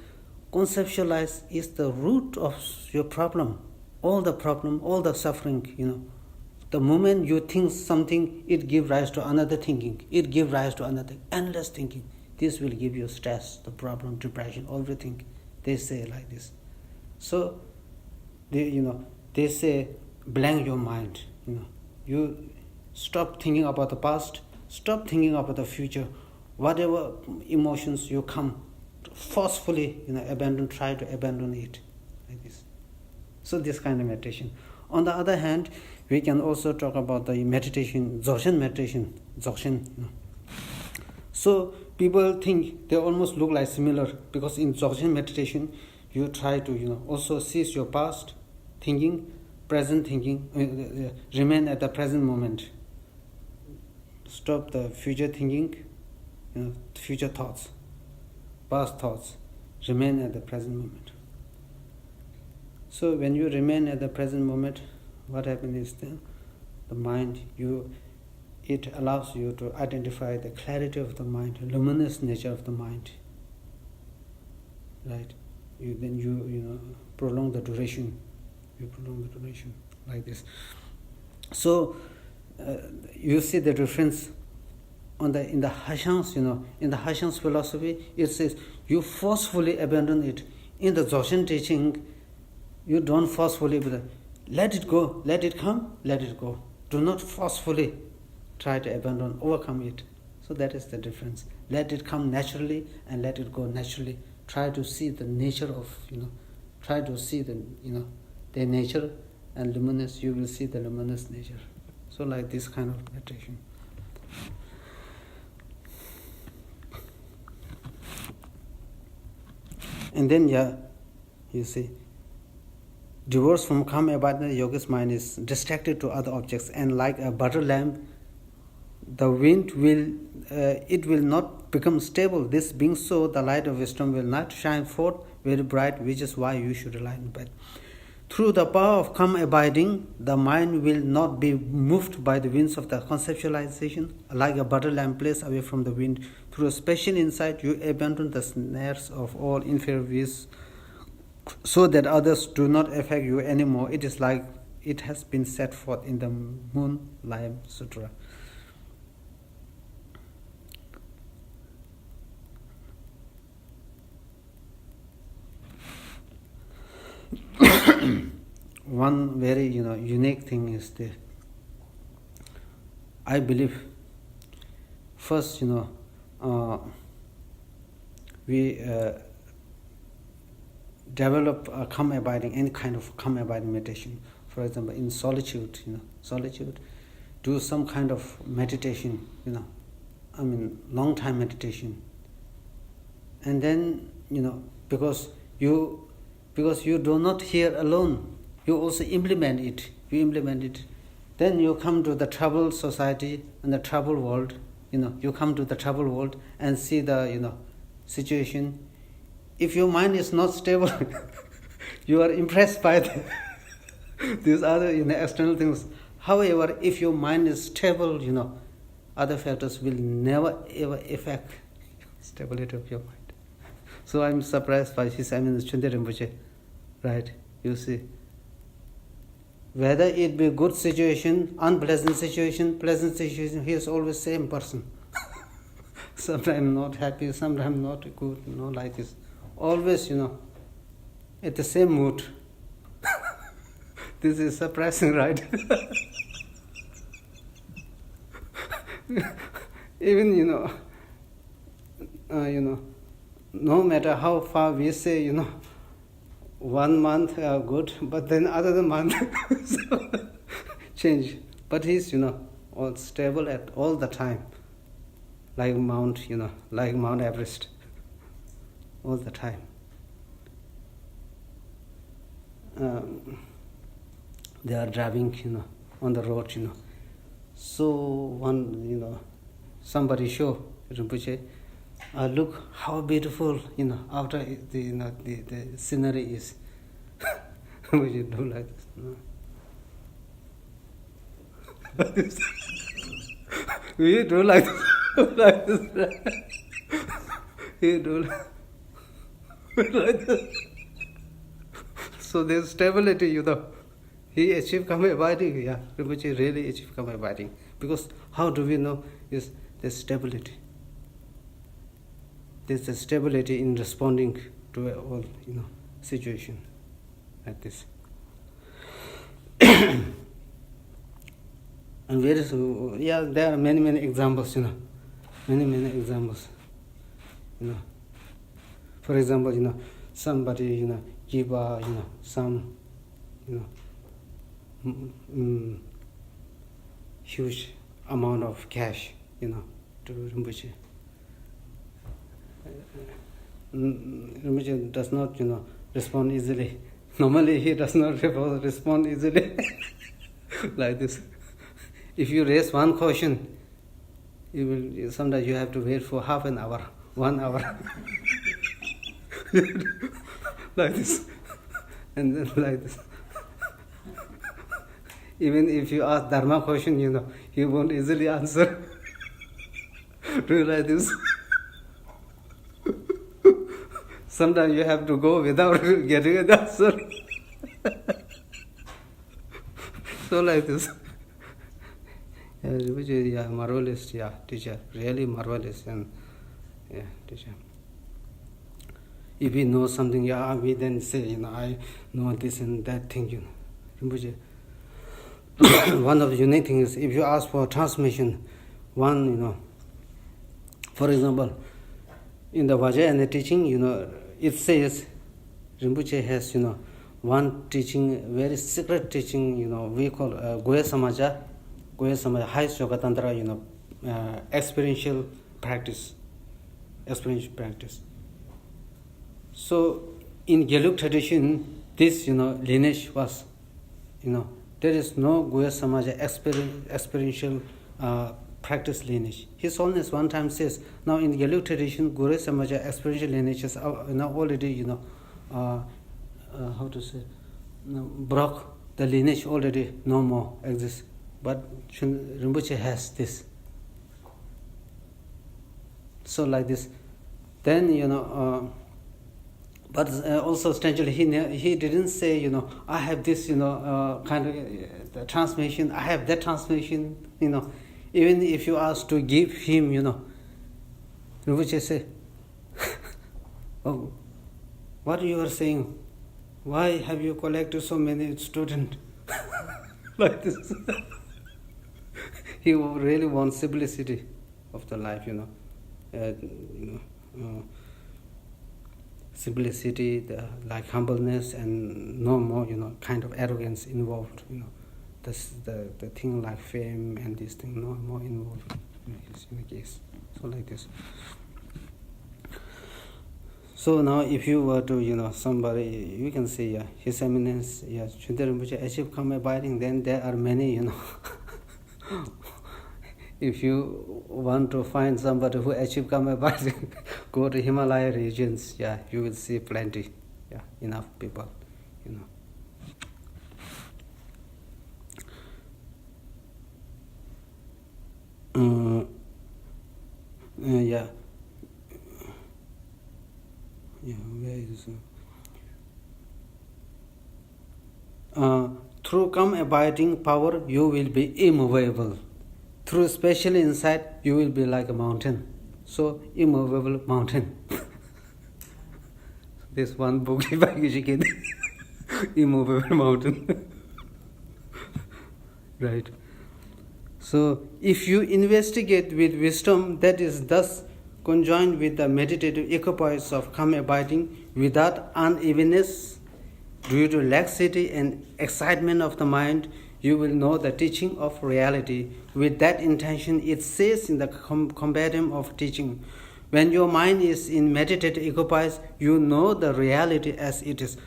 conceptualize is the root of your problem, all the suffering, The moment you think something, it gives rise to another thinking, it gives rise to another, endless thinking. This will give you stress, the problem, depression, everything. They say like this. So, they say, blank your mind. You stop thinking about the past, stop thinking about the future. Whatever emotions you come, forcefully, try to abandon it, like this. So this kind of meditation. On the other hand, we can also talk about the meditation, Dzogchen meditation, Dzogchen. So people think they almost look like similar, because in Dzogchen meditation, you try to, also cease your past thinking, present thinking, remain at the present moment. Stop the future thinking, future thoughts, past thoughts, remain at the present moment. So when you remain at the present moment, what happens is the mind, it allows you to identify the clarity of the mind, luminous nature of the mind. Right? You prolong the duration. You prolong the duration like this. So you see the difference in the Hashang's, in the Hashang's philosophy, it says you forcefully abandon it. In the Dzogchen teaching, you don't forcefully, let it go, let it come, let it go. Do not forcefully try to abandon, overcome it. So that is the difference. Let it come naturally and let it go naturally. Try to see the nature of, try to see the nature and luminous, you will see the luminous nature. So like this kind of meditation. And then, you see, divorced from calm abiding, the yogi's mind is distracted to other objects, and like a butter lamp, the wind will not become stable. This being so, the light of wisdom will not shine forth very bright, which is why you should rely on it. Through the power of calm abiding, the mind will not be moved by the winds of the conceptualization. Like a butter lamp placed away from the wind, through a special insight, you abandon the snares of all inferior views, so that others do not affect you anymore. It is like it has been set forth in the Moon Lime Sutra. one very, unique thing is the, I believe, first, we develop a calm abiding, any kind of calm abiding meditation. For example, in solitude, do some kind of meditation, long time meditation. And then, because you do not hear alone, you also implement it. Then you come to the troubled society and the troubled world. You come to the troubled world and see the, situation. If your mind is not stable, you are impressed by these other, external things. However, if your mind is stable, other factors will never ever affect stability of your mind. So I'm surprised by his Eminence Chunde Rinpoche, right? You see, whether it be good situation, unpleasant situation, pleasant situation, he is always same person. Sometimes not happy, sometimes not good, like this. Always, at the same mood. This is surprising, right? Even, no matter how far we say, 1 month good, but then other month change. But he's, all stable at all the time, like Mount Everest, all the time. They are driving, on the road, So one, somebody show Rinpoche, look how beautiful, after the scenery is. We should do like this. We do like this. We do like this. So there's stability, He achieved calm abiding. Yeah, Rinpoche really achieved calm abiding. Because how do we know is there's stability. There's a stability in responding to all, situation like this. And there are many examples, many examples, For example, somebody, give some, huge amount of cash, to Rinpoche. Rinpoche does not, respond easily. Normally, he does not respond easily like this. If you raise one question, sometimes you have to wait for half an hour, 1 hour, like this, and then like this. Even if you ask Dharma question, he won't easily answer. Do you like this? Sometimes you have to go without getting an answer. So like this. Marvelous, teacher, really marvelous, and teacher. If we know something, we then say, I know this and that thing, Rinpoche. One of the unique things is if you ask for transmission, for example, in the Vajrayana teaching, it says Rinpoche has, one teaching, very secret teaching, we call Goya Samaja, highest Yoga Tantra, experiential practice. So in Gelug tradition, this, lineage was, there is no Goya Samaja experiential practice lineage. His Holiness one time says, now in the Gelug tradition, Goya Samaja experiential lineages are already, how to say, broke. The lineage already no more exists. But Rinpoche has this. So like this. Then, but also strangely, he didn't say, I have this, kind of the transmission, I have that transmission, Even if you ask to give him, Rinpoche say, oh, what you are saying? why have you collected so many students? Like this. He really wants simplicity of the life, simplicity, like humbleness, and no more, kind of arrogance involved, This the thing like fame and this thing, no more involved in the case. So like this. So now, if you were to, somebody, you can say, His Eminence, Chunte Rinpoche achieved calm abiding, then there are many, If you want to find somebody who achieved calm abiding, go to Himalaya regions, you will see plenty, enough people, where is through calm abiding power, you will be immovable. Through special insight, you will be like a mountain. So, immovable mountain. This one book, immovable mountain. Right. So, if you investigate with wisdom, that is thus conjoined with the meditative equipoise of calm abiding, without unevenness, due to laxity and excitement of the mind, you will know the teaching of reality. With that intention, it says in the compendium of teaching, when your mind is in meditative equipoise, you know the reality as it is.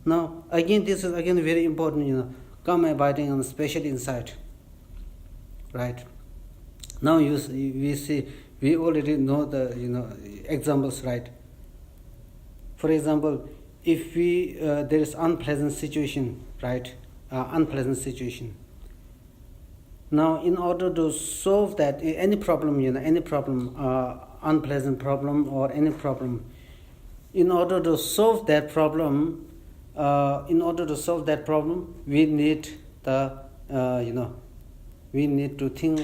Now, again, this is again very important, calm abiding on special insight. Right? Now we see, we already know the examples, right? For example, if there is unpleasant situation, right? Unpleasant situation. Now, in order to solve that, any problem, unpleasant problem or any problem, in order to solve that problem, we need we need to think.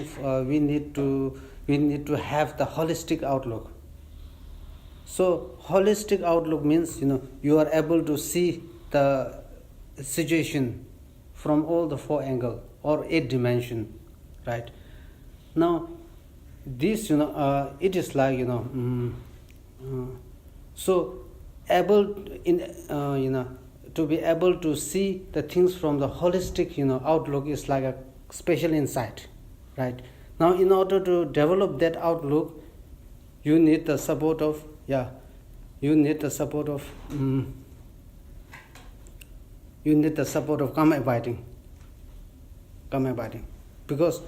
We need to have the holistic outlook. So, holistic outlook means you are able to see the situation from all the 4 angles or 8 dimensions, right? Now, this it is like so able to be able to see the things from the holistic outlook is like a special insight, right? Now, in order to develop that outlook, you need the support of calm abiding. Because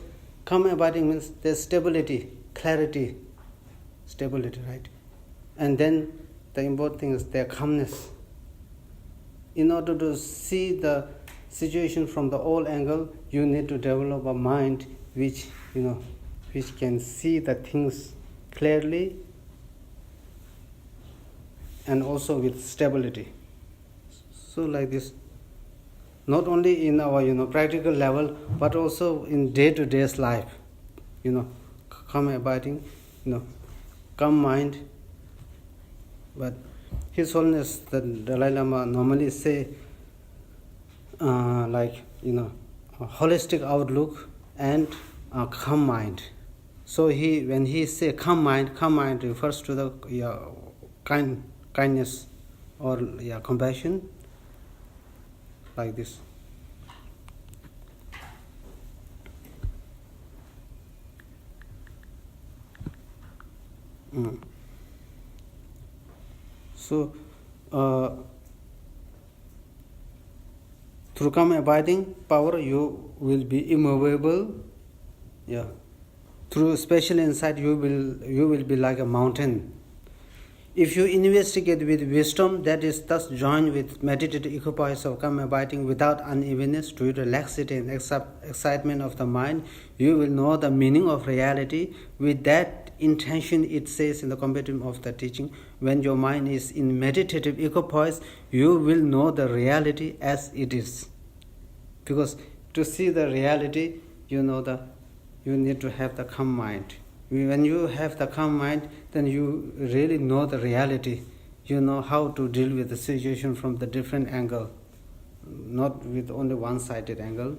calm abiding means there's stability, clarity, right? And then the important thing is their calmness. In order to see the situation from the all angle, you need to develop a mind which can see the things clearly and also with stability. So like this, not only in our practical level, but also in day-to-day life, calm abiding, calm mind. But His Holiness the Dalai Lama normally say a holistic outlook and a calm mind. So when he say calm mind refers to the kindness or compassion, like this. So, through calm abiding power, you will be immovable. Through special insight, you will be like a mountain. If you investigate with wisdom, that is thus joined with meditative equipoise of calm abiding without unevenness, due to laxity and excitement of the mind, you will know the meaning of reality. With that intention, it says in the compendium of the teaching, when your mind is in meditative equipoise, you will know the reality as it is. Because to see the reality, you need to have the calm mind. When you have the calm mind, then you really know the reality. you know how to deal with the situation from the different angle, not with only one-sided angle.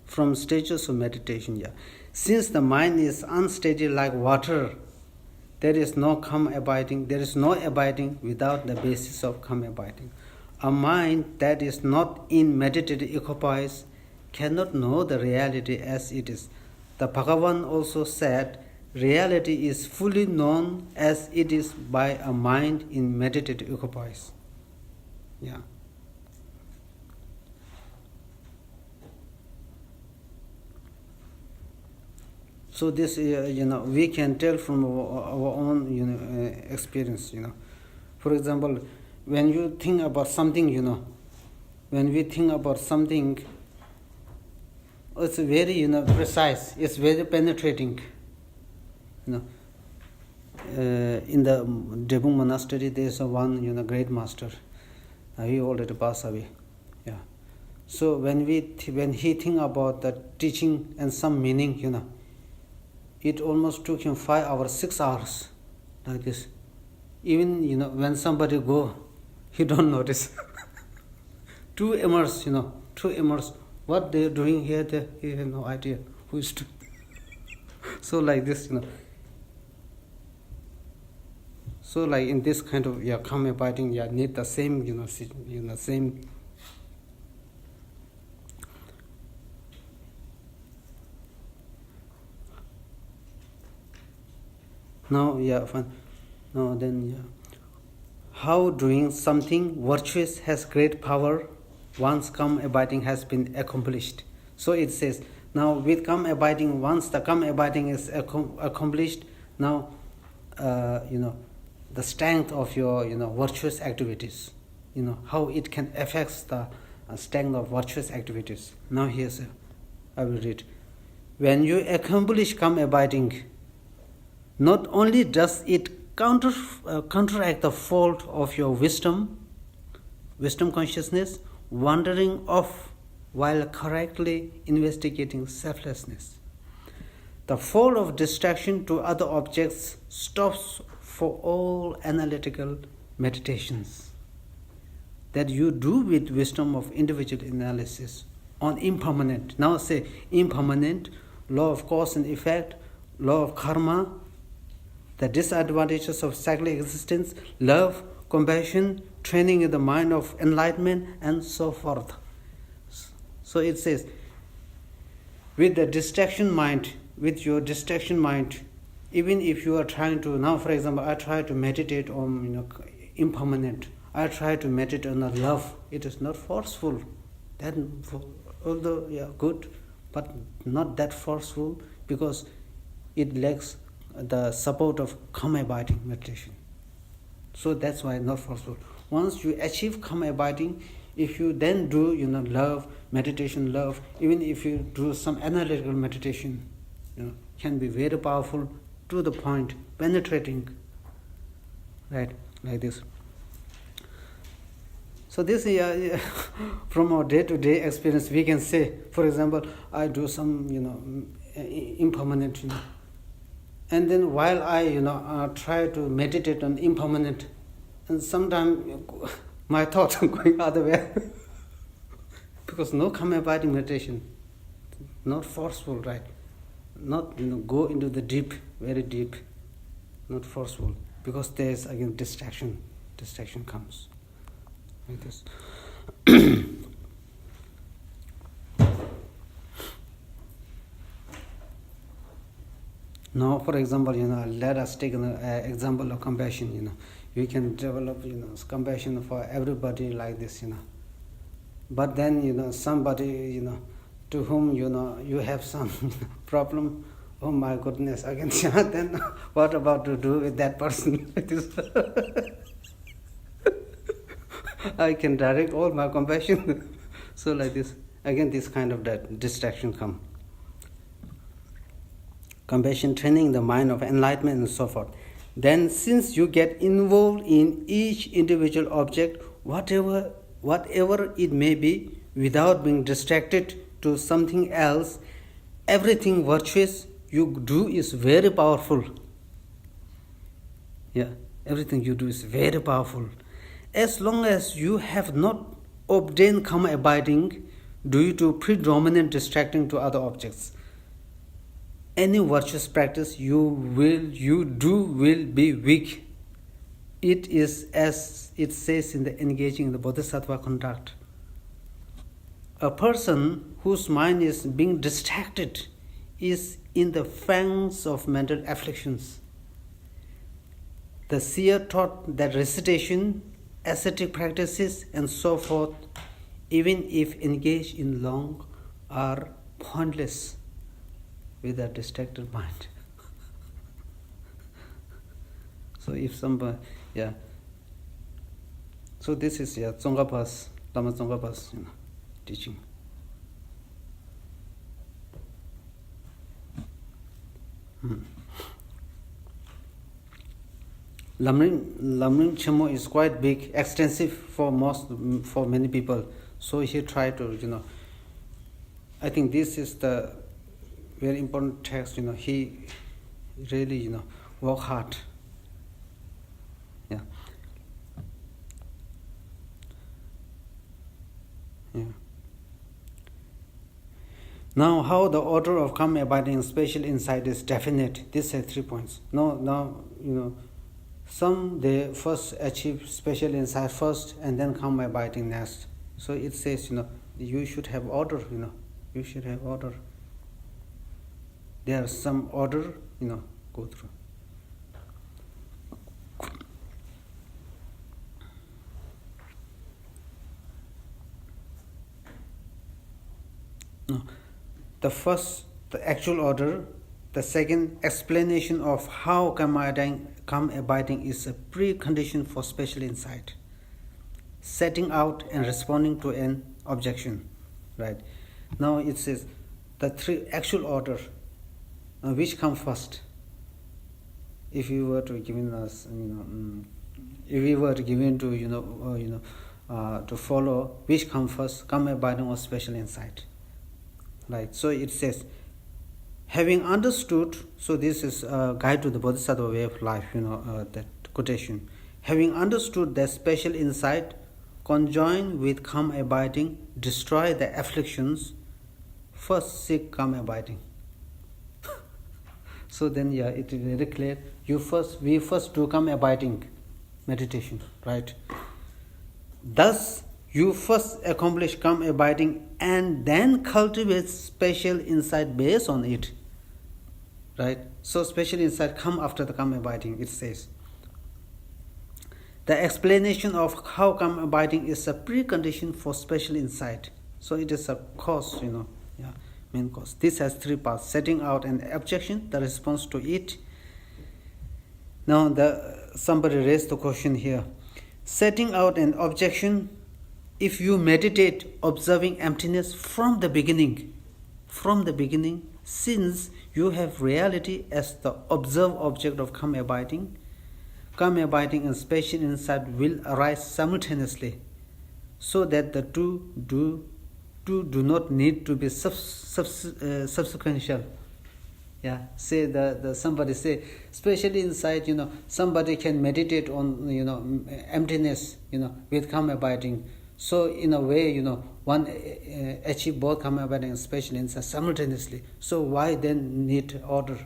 From stages of meditation, yeah. Since the mind is unsteady like water, there is no calm abiding. There is no abiding without the basis of calm abiding. A mind that is not in meditative equipoise cannot know the reality as it is. The Bhagavan also said, reality is fully known as it is by a mind in meditative equipoise. Yeah. So this, we can tell from our own, experience, For example, when you think about something, when we think about something, it's very, precise. It's very penetrating. In the Debung monastery, there is one, great master. He already passed away. Yeah. So when he think about the teaching and some meaning, it almost took him 5 hours, 6 hours, like this. Even, when somebody go, he don't notice. Too immersed, too immersed. What they're doing here, he have no idea who is doing. So like this, So like in this kind of calm abiding, need the same, same. Now, fine. Now then, how doing something virtuous has great power once calm abiding has been accomplished. So it says, now with calm abiding, once the calm abiding is accomplished, now, the strength of your, virtuous activities, how it can affect the strength of virtuous activities. Now here's, I will read. When you accomplish calm abiding, not only does it counteract the fault of your wisdom consciousness, wandering off while correctly investigating selflessness. The fault of distraction to other objects stops for all analytical meditations that you do with wisdom of individual analysis on impermanent. Now say impermanent, law of cause and effect, law of karma, the disadvantages of cyclic existence, love, compassion, training in the mind of enlightenment, and so forth. So it says, with your distraction mind, even if you are trying to, now for example, I try to meditate on impermanent, I try to meditate on the love, it is not forceful. Then, although good, but not that forceful, because it lacks the support of calm abiding meditation. So that's why not forceful. Once you achieve calm abiding, if you then do love, meditation, love, even if you do some analytical meditation, can be very powerful, to the point, penetrating, right, like this. So this, from our day-to-day experience, we can say, for example, I do some, impermanent, and then while I, try to meditate on impermanent, and sometimes my thoughts are going other way, because no calm abiding meditation, not forceful, right? Not go into the deep, very deep, not forceful, because there is again distraction comes like this. Now for example, let us take an example of compassion. You can develop compassion for everybody like this, but then somebody to whom you have some problem, oh my goodness, again, then what about to do with that person? I can direct all my compassion. So like this, again this kind of that distraction come. Compassion training the mind of enlightenment and so forth. Then since you get involved in each individual object, whatever it may be, without being distracted to something else, everything virtuous you do is very powerful. Yeah, everything you do is very powerful. As long as you have not obtained karma abiding due to predominant distracting to other objects, any virtuous practice you do will be weak. It is as it says in the engaging in the bodhisattva conduct. A person whose mind is being distracted is in the fangs of mental afflictions. The seer taught that recitation, ascetic practices, and so forth, even if engaged in long, are pointless with a distracted mind. So if somebody, yeah. So this is Tsongkhapa's, Lama Tsongkhapa's, teaching. Lamrim Chemo is quite big, extensive for many people. So he tried to, I think this is the very important text. He really, work hard. Yeah. Yeah. Now, how the order of karma abiding special insight is definite. This has 3 points. Now, some they first achieve special insight first and then karma abiding next. So it says, you should have order, you should have order. There is some order, go through. No. The first, the actual order. The second, explanation of how karma abiding is a precondition for special insight. Setting out and responding to an objection. Right. Now it says the three actual order. Which come first? If you were to given us, if we were given to to follow, which come first? Karma abiding or special insight. Right. So it says, having understood, so this is a guide to the Bodhisattva way of life, that quotation. Having understood that special insight, conjoined with karma abiding, destroy the afflictions, first seek karma abiding. So then, it is very clear. We first do karma abiding meditation, right? Thus, you first accomplish karma abiding and then cultivate special insight based on it. Right? So special insight come after the karma abiding, it says. The explanation of how karma abiding is a precondition for special insight. So it is a cause, main cause. This has 3 parts: setting out an objection, the response to it. Now somebody raised the question here. Setting out an objection, if you meditate observing emptiness from the beginning, since you have reality as the observed object of karma abiding and special insight will arise simultaneously, so that the two do not need to be subsequential. Yeah, somebody say special insight. Somebody can meditate on emptiness. With karma abiding. So in a way, one achieve both karma abiding and special insight simultaneously. So why then need order?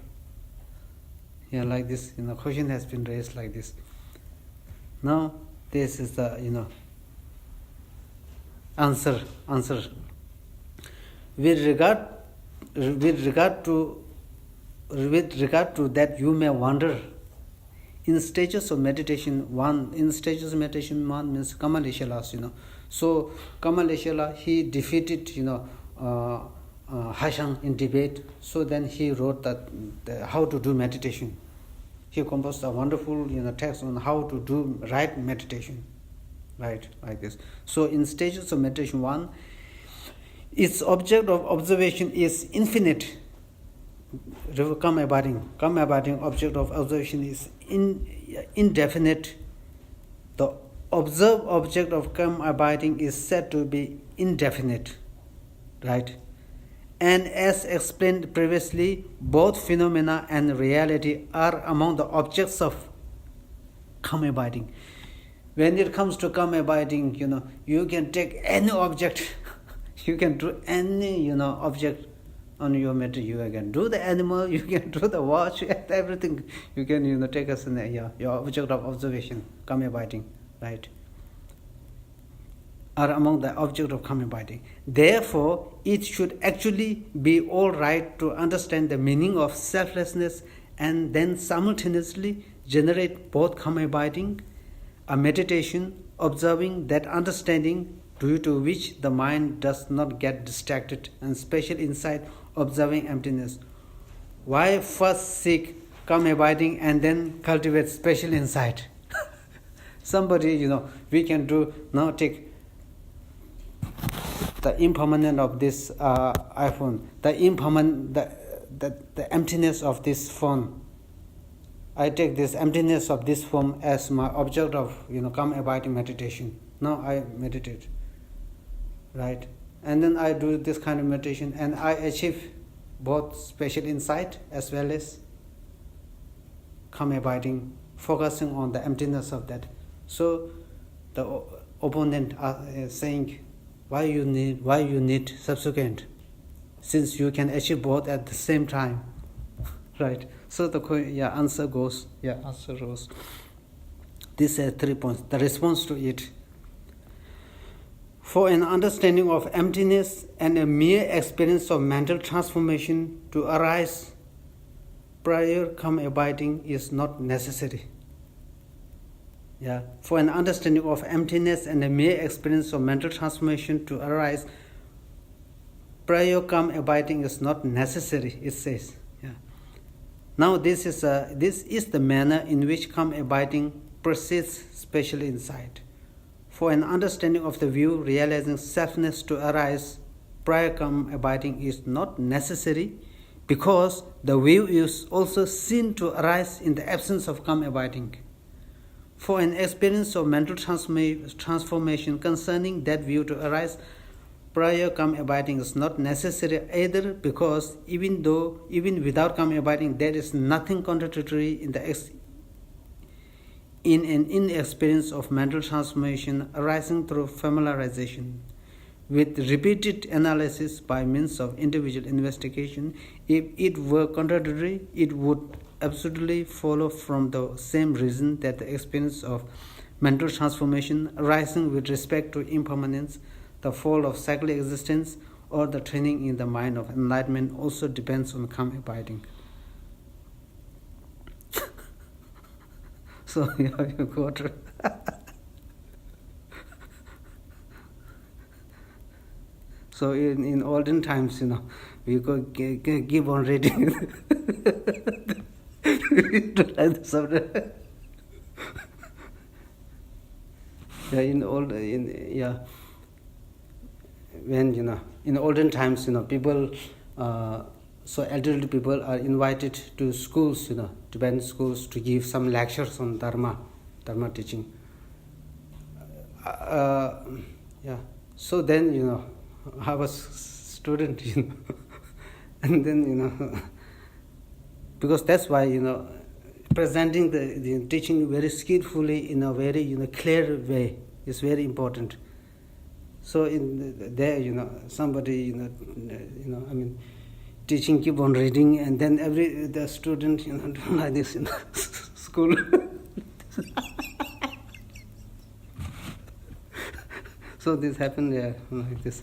Yeah, like this. Question has been raised like this. Now this is the answer. With regard to that, you may wonder. In stages of meditation one means Kamaleshalas, So Kamaleshala, he defeated, Haishang in debate. So then he wrote how to do meditation. He composed a wonderful, text on how to do right meditation, right, like this. So in stages of meditation one, its object of observation is infinite. Karma abiding object of observation is indefinite. The observed object of karma abiding is said to be indefinite, right? And as explained previously, both phenomena and reality are among the objects of come abiding. When it comes to come abiding, you can take any object, you can do any, object on your mat. You can do the animal, you can do the watch, everything. You can, take as your object of observation, come abiding, right? Are among the object of come abiding. Therefore, it should actually be all right to understand the meaning of selflessness and then simultaneously generate both come abiding, a meditation, observing that understanding due to which the mind does not get distracted, and special insight, observing emptiness. Why first seek come abiding and then cultivate special insight? Somebody, we can do, now take the impermanence of this iPhone, the emptiness of this phone. I take this emptiness of this form as my object of come abiding meditation. Now I meditate, right? And then I do this kind of meditation, and I achieve both special insight as well as come abiding, focusing on the emptiness of that. So the opponent is saying, why you need subsequent, since you can achieve both at the same time, right? So the answer goes. This has 3 points. The response to it: for an understanding of emptiness and a mere experience of mental transformation to arise, prior come abiding is not necessary. For an understanding of emptiness and a mere experience of mental transformation to arise, prior come abiding is not necessary, it says. Now this is the manner in which come abiding precedes special insight. For an understanding of the view realizing selfness to arise, prior come abiding is not necessary, because the view is also seen to arise in the absence of come abiding. For an experience of mental transformation concerning that view to arise, prior come abiding is not necessary either, because even without come abiding there is nothing contradictory in an inexperience of mental transformation arising through familiarization with repeated analysis by means of individual investigation. If it were contradictory, it would absolutely follow from the same reason that the experience of mental transformation arising with respect to impermanence, the fall of cyclic existence, or the training in the mind of enlightenment also depends on come abiding. So you got it. So in olden times, we could keep on reading. When in olden times, people, so elderly people are invited to schools, Tibetan schools, to give some lectures on dharma teaching. So then I was student, and then because that's why presenting the teaching very skillfully in a very clear way is very important. So in there, somebody, teaching, keep on reading, and then the student, do like this in school. So this happened there, like this.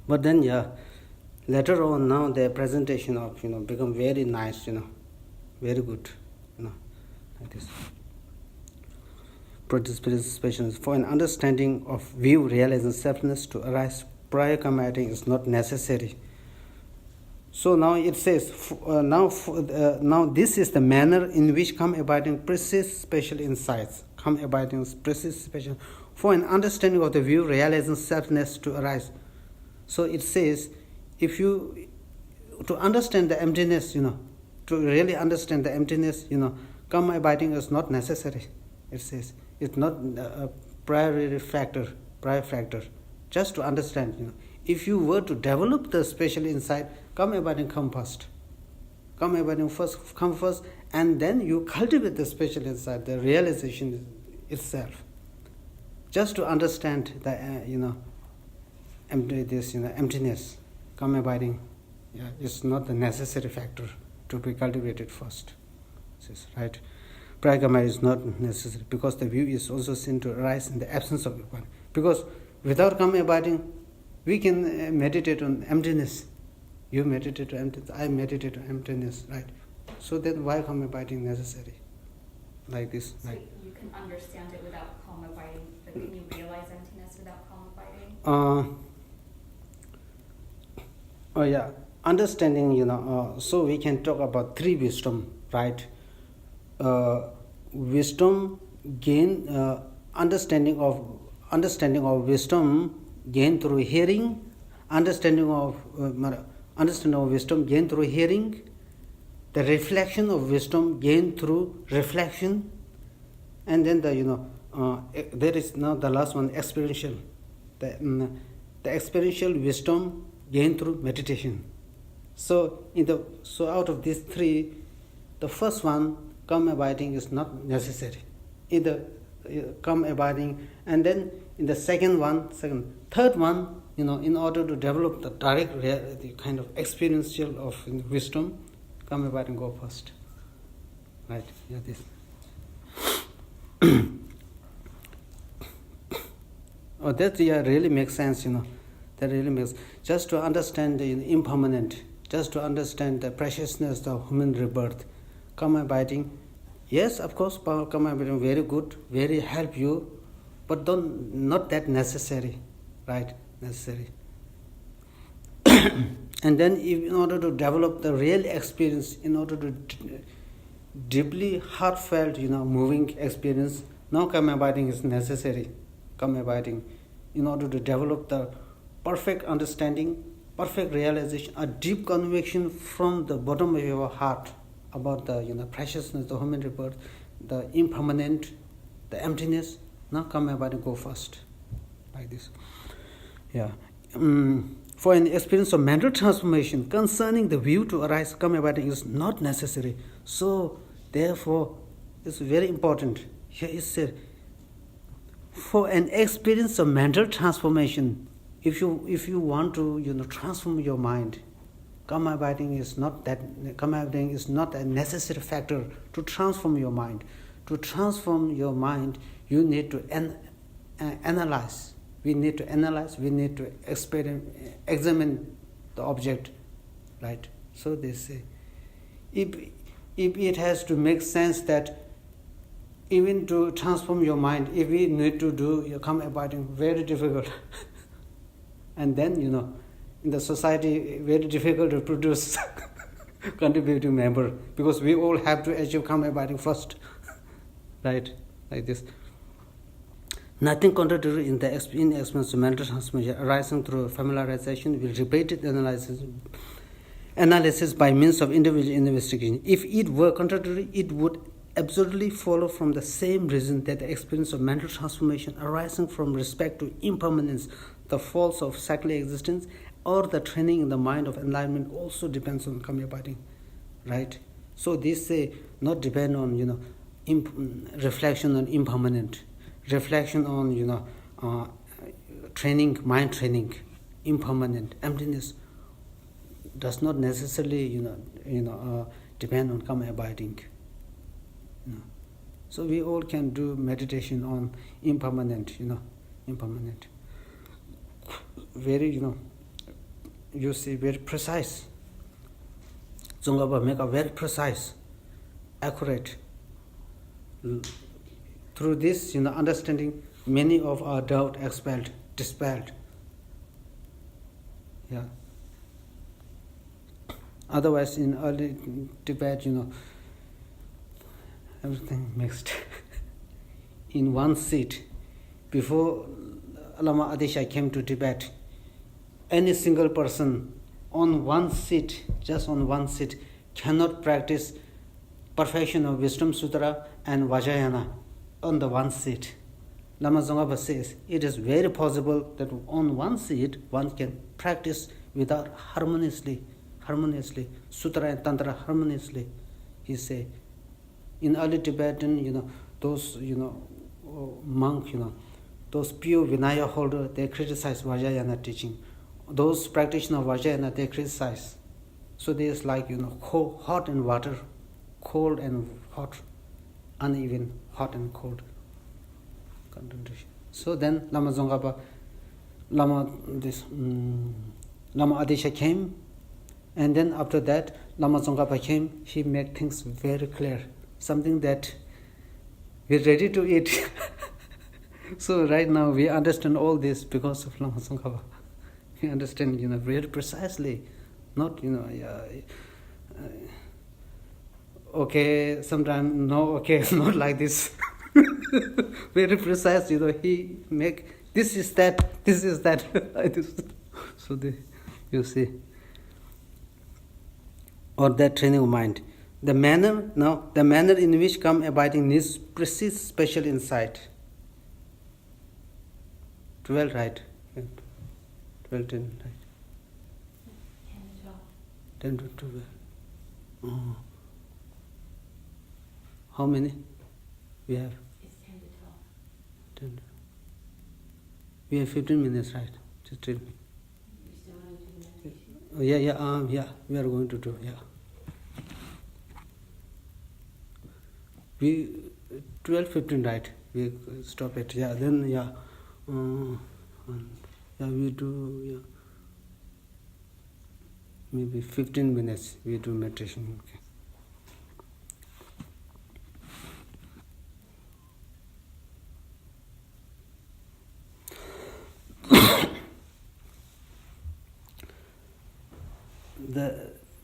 But then, later on, now the presentation of, become very nice, very good, like this. Participation for an understanding of view, realizing selfness to arise, prior come abiding is not necessary. So now it says, now this is the manner in which come abiding precedes special insights. Come abiding precedes special. For an understanding of the view, realizing selfness to arise. So it says, to understand the emptiness, to really understand the emptiness, come abiding is not necessary. It says, it's not a prior factor, just to understand, if you were to develop the special insight, come abiding come first. Karma abiding come first, and then you cultivate the spiritual insight, the realization itself. Just to understand the emptiness, karma abiding, is not the necessary factor to be cultivated first. Right? Prakrama is not necessary because the view is also seen to arise in the absence of one. Because without karma abiding, we can meditate on emptiness. You meditate on emptiness, I meditate on emptiness, right? So then why karma abiding necessary? Like this. So you can understand it without karma abiding, but can you realize emptiness without karma abiding? Understanding, so we can talk about three wisdom, right? Wisdom gain, understanding of wisdom gain through hearing, understanding of wisdom gain through hearing, the reflection of wisdom gain through reflection, and then there is now the last one, experiential. The experiential wisdom gain through meditation. So out of these three, the first one, karma abiding, is not necessary. Either karma abiding, and then in the third one, in order to develop the direct the kind of experiential of wisdom, karma abiding go first. Right? Yeah, this. That really makes sense. That really makes, just to understand the impermanent, just to understand the preciousness of human rebirth, karma abiding. Yes, of course, karma abiding very good, very help you, but not that necessary, right? Necessary. And then, in order to develop the real experience, in order to deeply heartfelt, moving experience, now karma abiding is necessary. Karma abiding, in order to develop the perfect understanding, perfect realization, a deep conviction from the bottom of your heart about the preciousness, the human rebirth, the impermanent, the emptiness. Now karma abiding go first, like this. For an experience of mental transformation concerning the view to arise, karma abiding is not necessary. So therefore, it's very important. Here is said, for an experience of mental transformation, if you want to transform your mind, karma abiding is not a necessary factor to transform your mind. To transform your mind, you need to analyze. We need to analyze. We need to examine the object, right? So they say, if it has to make sense that even to transform your mind, if we need to do your karma abiding, very difficult. And then, in the society, very difficult to produce contributing member, because we all have to achieve karma abiding first. Right? Like this. Nothing contradictory in the experience of mental transformation arising through familiarization with repeated analysis by means of individual investigation. If it were contradictory, it would absurdly follow from the same reason that the experience of mental transformation arising from respect to impermanence, the false of cyclic existence, or the training in the mind of enlightenment also depends on karma abiding, right? So these say not depend on reflection on impermanent, reflection on training, mind training, impermanent, emptiness does not necessarily depend on karma abiding. So we all can do meditation on impermanent, impermanent. Very, you see, very precise. Tsongkhapa make a very precise, accurate. Through this, understanding, many of our doubt dispelled. Yeah. Otherwise, in early Tibet, everything mixed. In one seat, before Lama Adisha came to Tibet, any single person on one seat, just on one seat, cannot practice perfection of Wisdom Sutra and Vajrayana on the one seat. Lama Tsongkhapa says it is very possible that on one seat one can practice without harmoniously harmoniously. Sutra and Tantra harmoniously. He say, in early Tibetan, those, monk, those pure Vinaya holder, they criticize Vajrayana teaching. Those practitioners of Vajrayana, they criticize. So there's like, cold, hot and water, cold and hot, uneven, hot and cold concentration. So then Lama Tsongkhapa, Lama Adesha came, and then after that, Lama Tsongkhapa came, he made things very clear, something that we're ready to eat. So right now we understand all this because of Lama Tsongkhapa. We understand, very precisely, not, okay, sometimes no, okay, not like this. Very precise, he make, this is that, like this. So you see. Or that training of mind. The manner in which come abiding needs precise special insight. 12, right? 12, 10, right? 10 to 12. Oh. How many we have? It's 10 to 12. 10 to, we have 15 minutes, right? Just tell me. You still want to do meditation? Yeah, we are going to do, yeah. We 12:15, right? We stop it. Yeah, then we do maybe 15 minutes. We do meditation. Okay.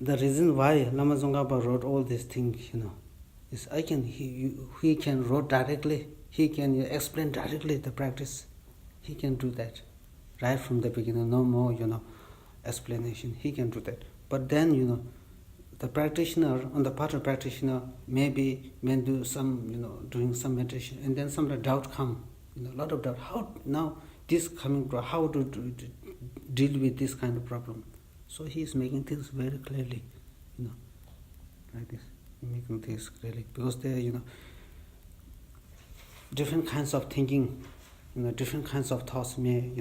The reason why Lama Tsongkhapa wrote all these things, is he can write directly, he can explain directly the practice. He can do that right from the beginning, no more, explanation. He can do that. But then, the practitioner, on the part of practitioner, maybe when do some, doing some meditation, and then some doubt come, a lot of doubt. How now this coming, how to deal with this kind of problem? So he is making things very clearly, like this, making things clearly, because there, different kinds of thinking, different kinds of thoughts may,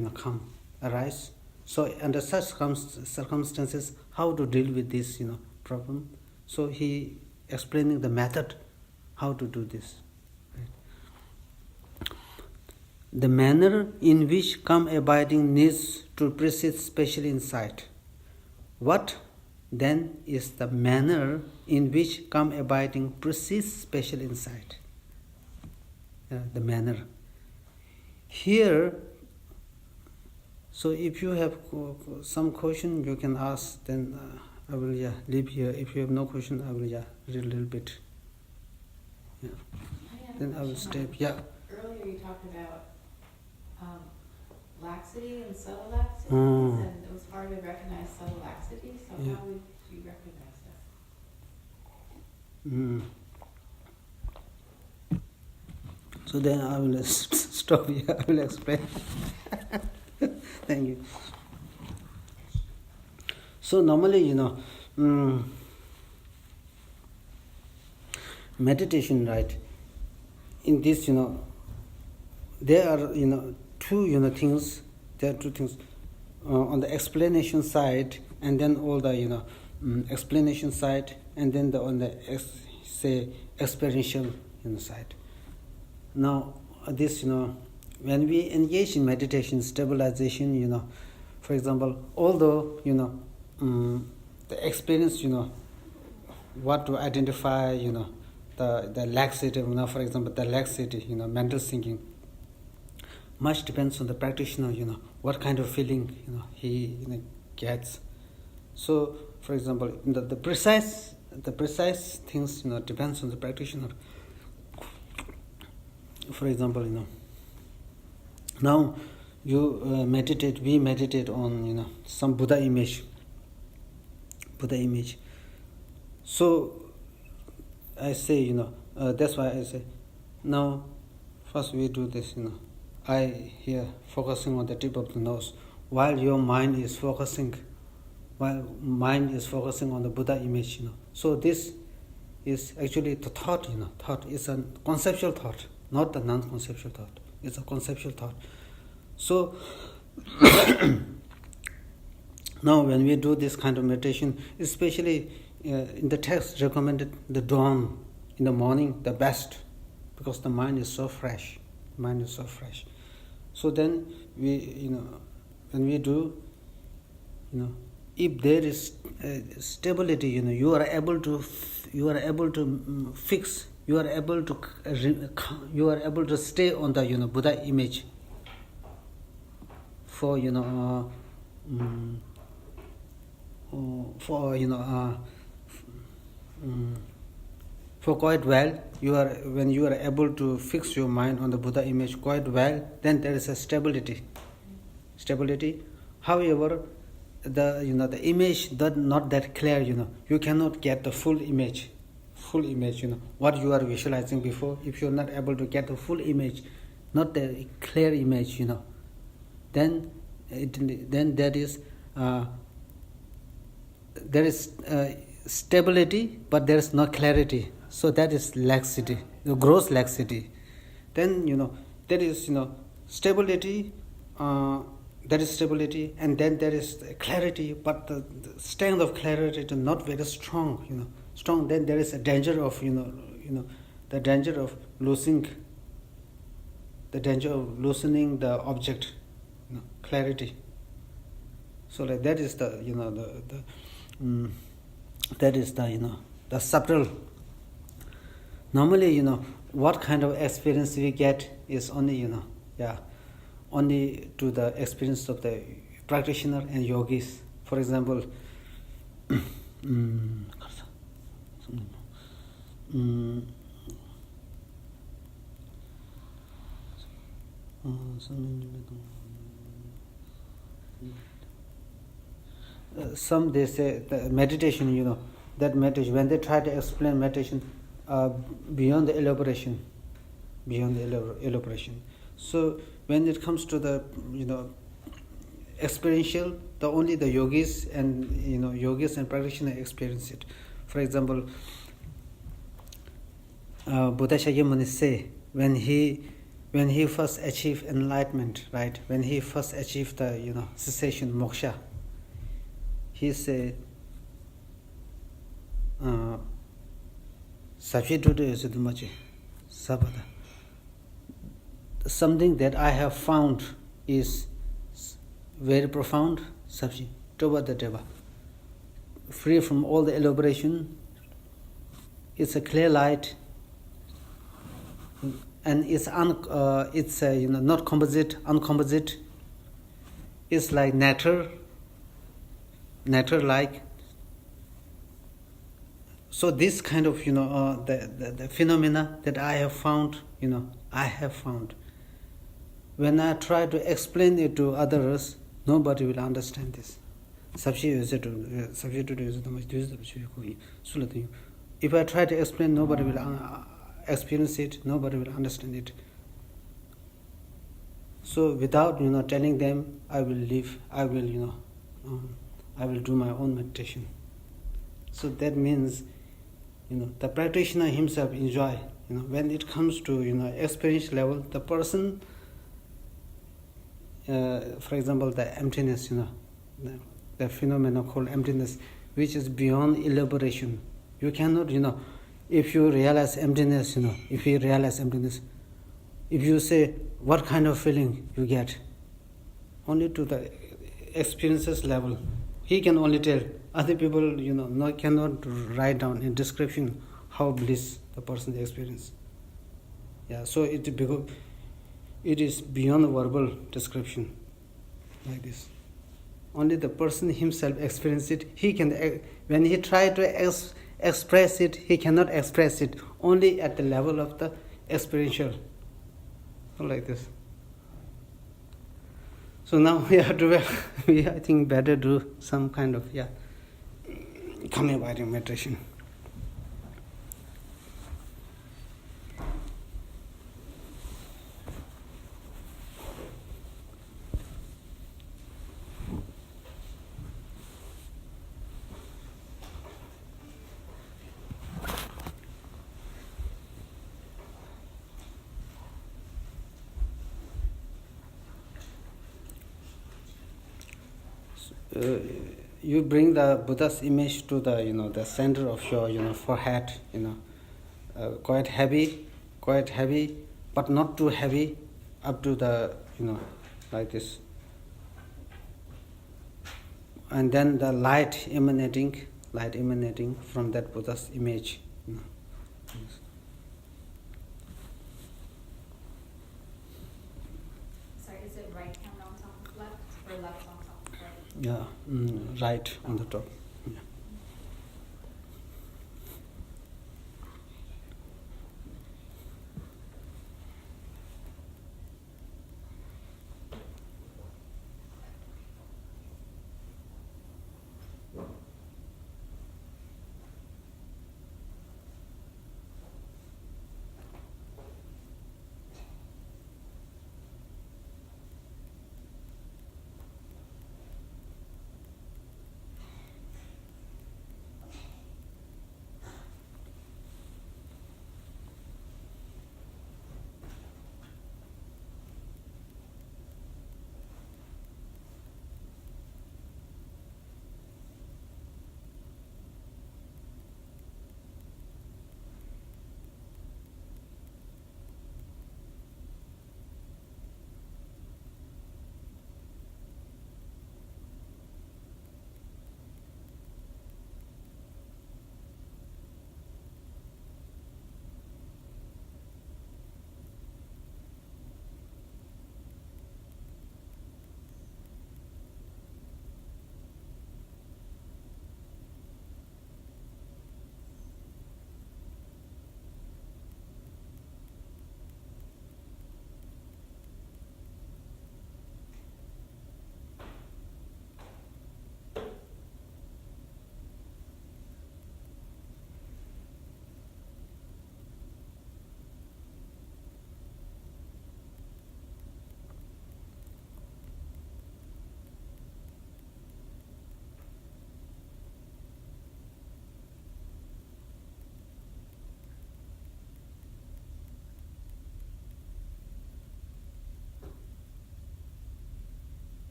arise. So under such circumstances, how to deal with this, problem? So he explaining the method, how to do this. Right? The manner in which come abiding needs to precede special insight. What then is the manner in which come abiding precedes special insight? The manner. Here, so if you have some question, you can ask, then I will leave here. If you have no question, I will read a little bit. Yeah. Then I will step. Yeah. Earlier you talked about laxity and subtle laxities, and it was hard to recognize subtle laxities. So how would you recognize that? So then I will stop here. I will explain. Thank you. So normally, meditation, right? In this, there are, two, things. There are two things on the explanation side, and then all the, explanation side, and then on the experiential, side. Now, this, when we engage in meditation, stabilization, for example, although, the experience, what to identify, the laxity, for example, the laxity, mental thinking, much depends on the practitioner, what kind of feeling, he gets. So, for example, the precise things, depends on the practitioner. For example, now you we meditate on, some Buddha image. So I say, that's why I say, now first we do this, I here focusing on the tip of the nose, while your mind is focusing while mind is focusing on the Buddha image, So this is actually the thought, Thought is a conceptual thought, not the non-conceptual thought. It's a conceptual thought. So now when we do this kind of meditation, especially in the text recommended the dawn, in the morning, the best, because the mind is so fresh. So then we, when we do, if there is stability, you are able to fix, you are able to stay on the Buddha image for for quite well. When you are able to fix your mind on the Buddha image quite well, then there is a stability. However, the image that not that clear, you cannot get the full image, what you are visualizing before. If you are not able to get the full image, not the clear image, then there is stability, but there is no clarity. So that is laxity, the gross laxity. Then there is stability. There is stability, and then there is clarity, but the strength of clarity is not very strong. Strong. Then there is a danger of the danger of losing. The danger of loosening the object, clarity. So like that is the that is the subtle. Normally, what kind of experience we get is only only to the experience of the practitioner and yogis. For example, some they say the meditation, that meditation, when they try to explain meditation beyond the elaboration. So when it comes to the experiential, only the yogis and practitioners experience it. For example, Buddha Shakyamuni say when he first achieved enlightenment, right? When he first achieved the cessation, moksha, he said, something that I have found is very profound, free from all the elaboration. It's a clear light, and it's not composite, uncomposite. It's like nectar-like. So this kind of the phenomena that I have found, when I try to explain it to others, nobody will understand this. If I try to explain, nobody will experience it, nobody will understand it. So without telling them, I will live, I will do my own meditation. So that means the practitioner himself enjoy. When it comes to experience level, the person, for example, the emptiness, the phenomena called emptiness, which is beyond elaboration. You cannot, if you realize emptiness, if you say what kind of feeling you get, only to the experiences level, he can only tell. Other people, cannot write down in description how bliss the person experience. Yeah, so it is beyond verbal description, like this. Only the person himself experience it. He can, when he try to express it, he cannot express it. Only at the level of the experiential, like this. So now we have to, I think, better do some kind of coming by meditation. you bring the Buddha's image to the the center of your forehead, quite heavy, but not too heavy, up to the like this, and then the light emanating from that Buddha's image. Yes. Sorry, is it right hand on top of left or left on top of right? Yeah, right on the top. Yeah.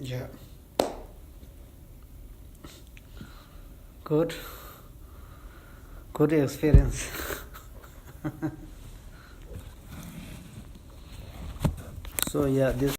Yeah. Good. Good experience. So yeah, this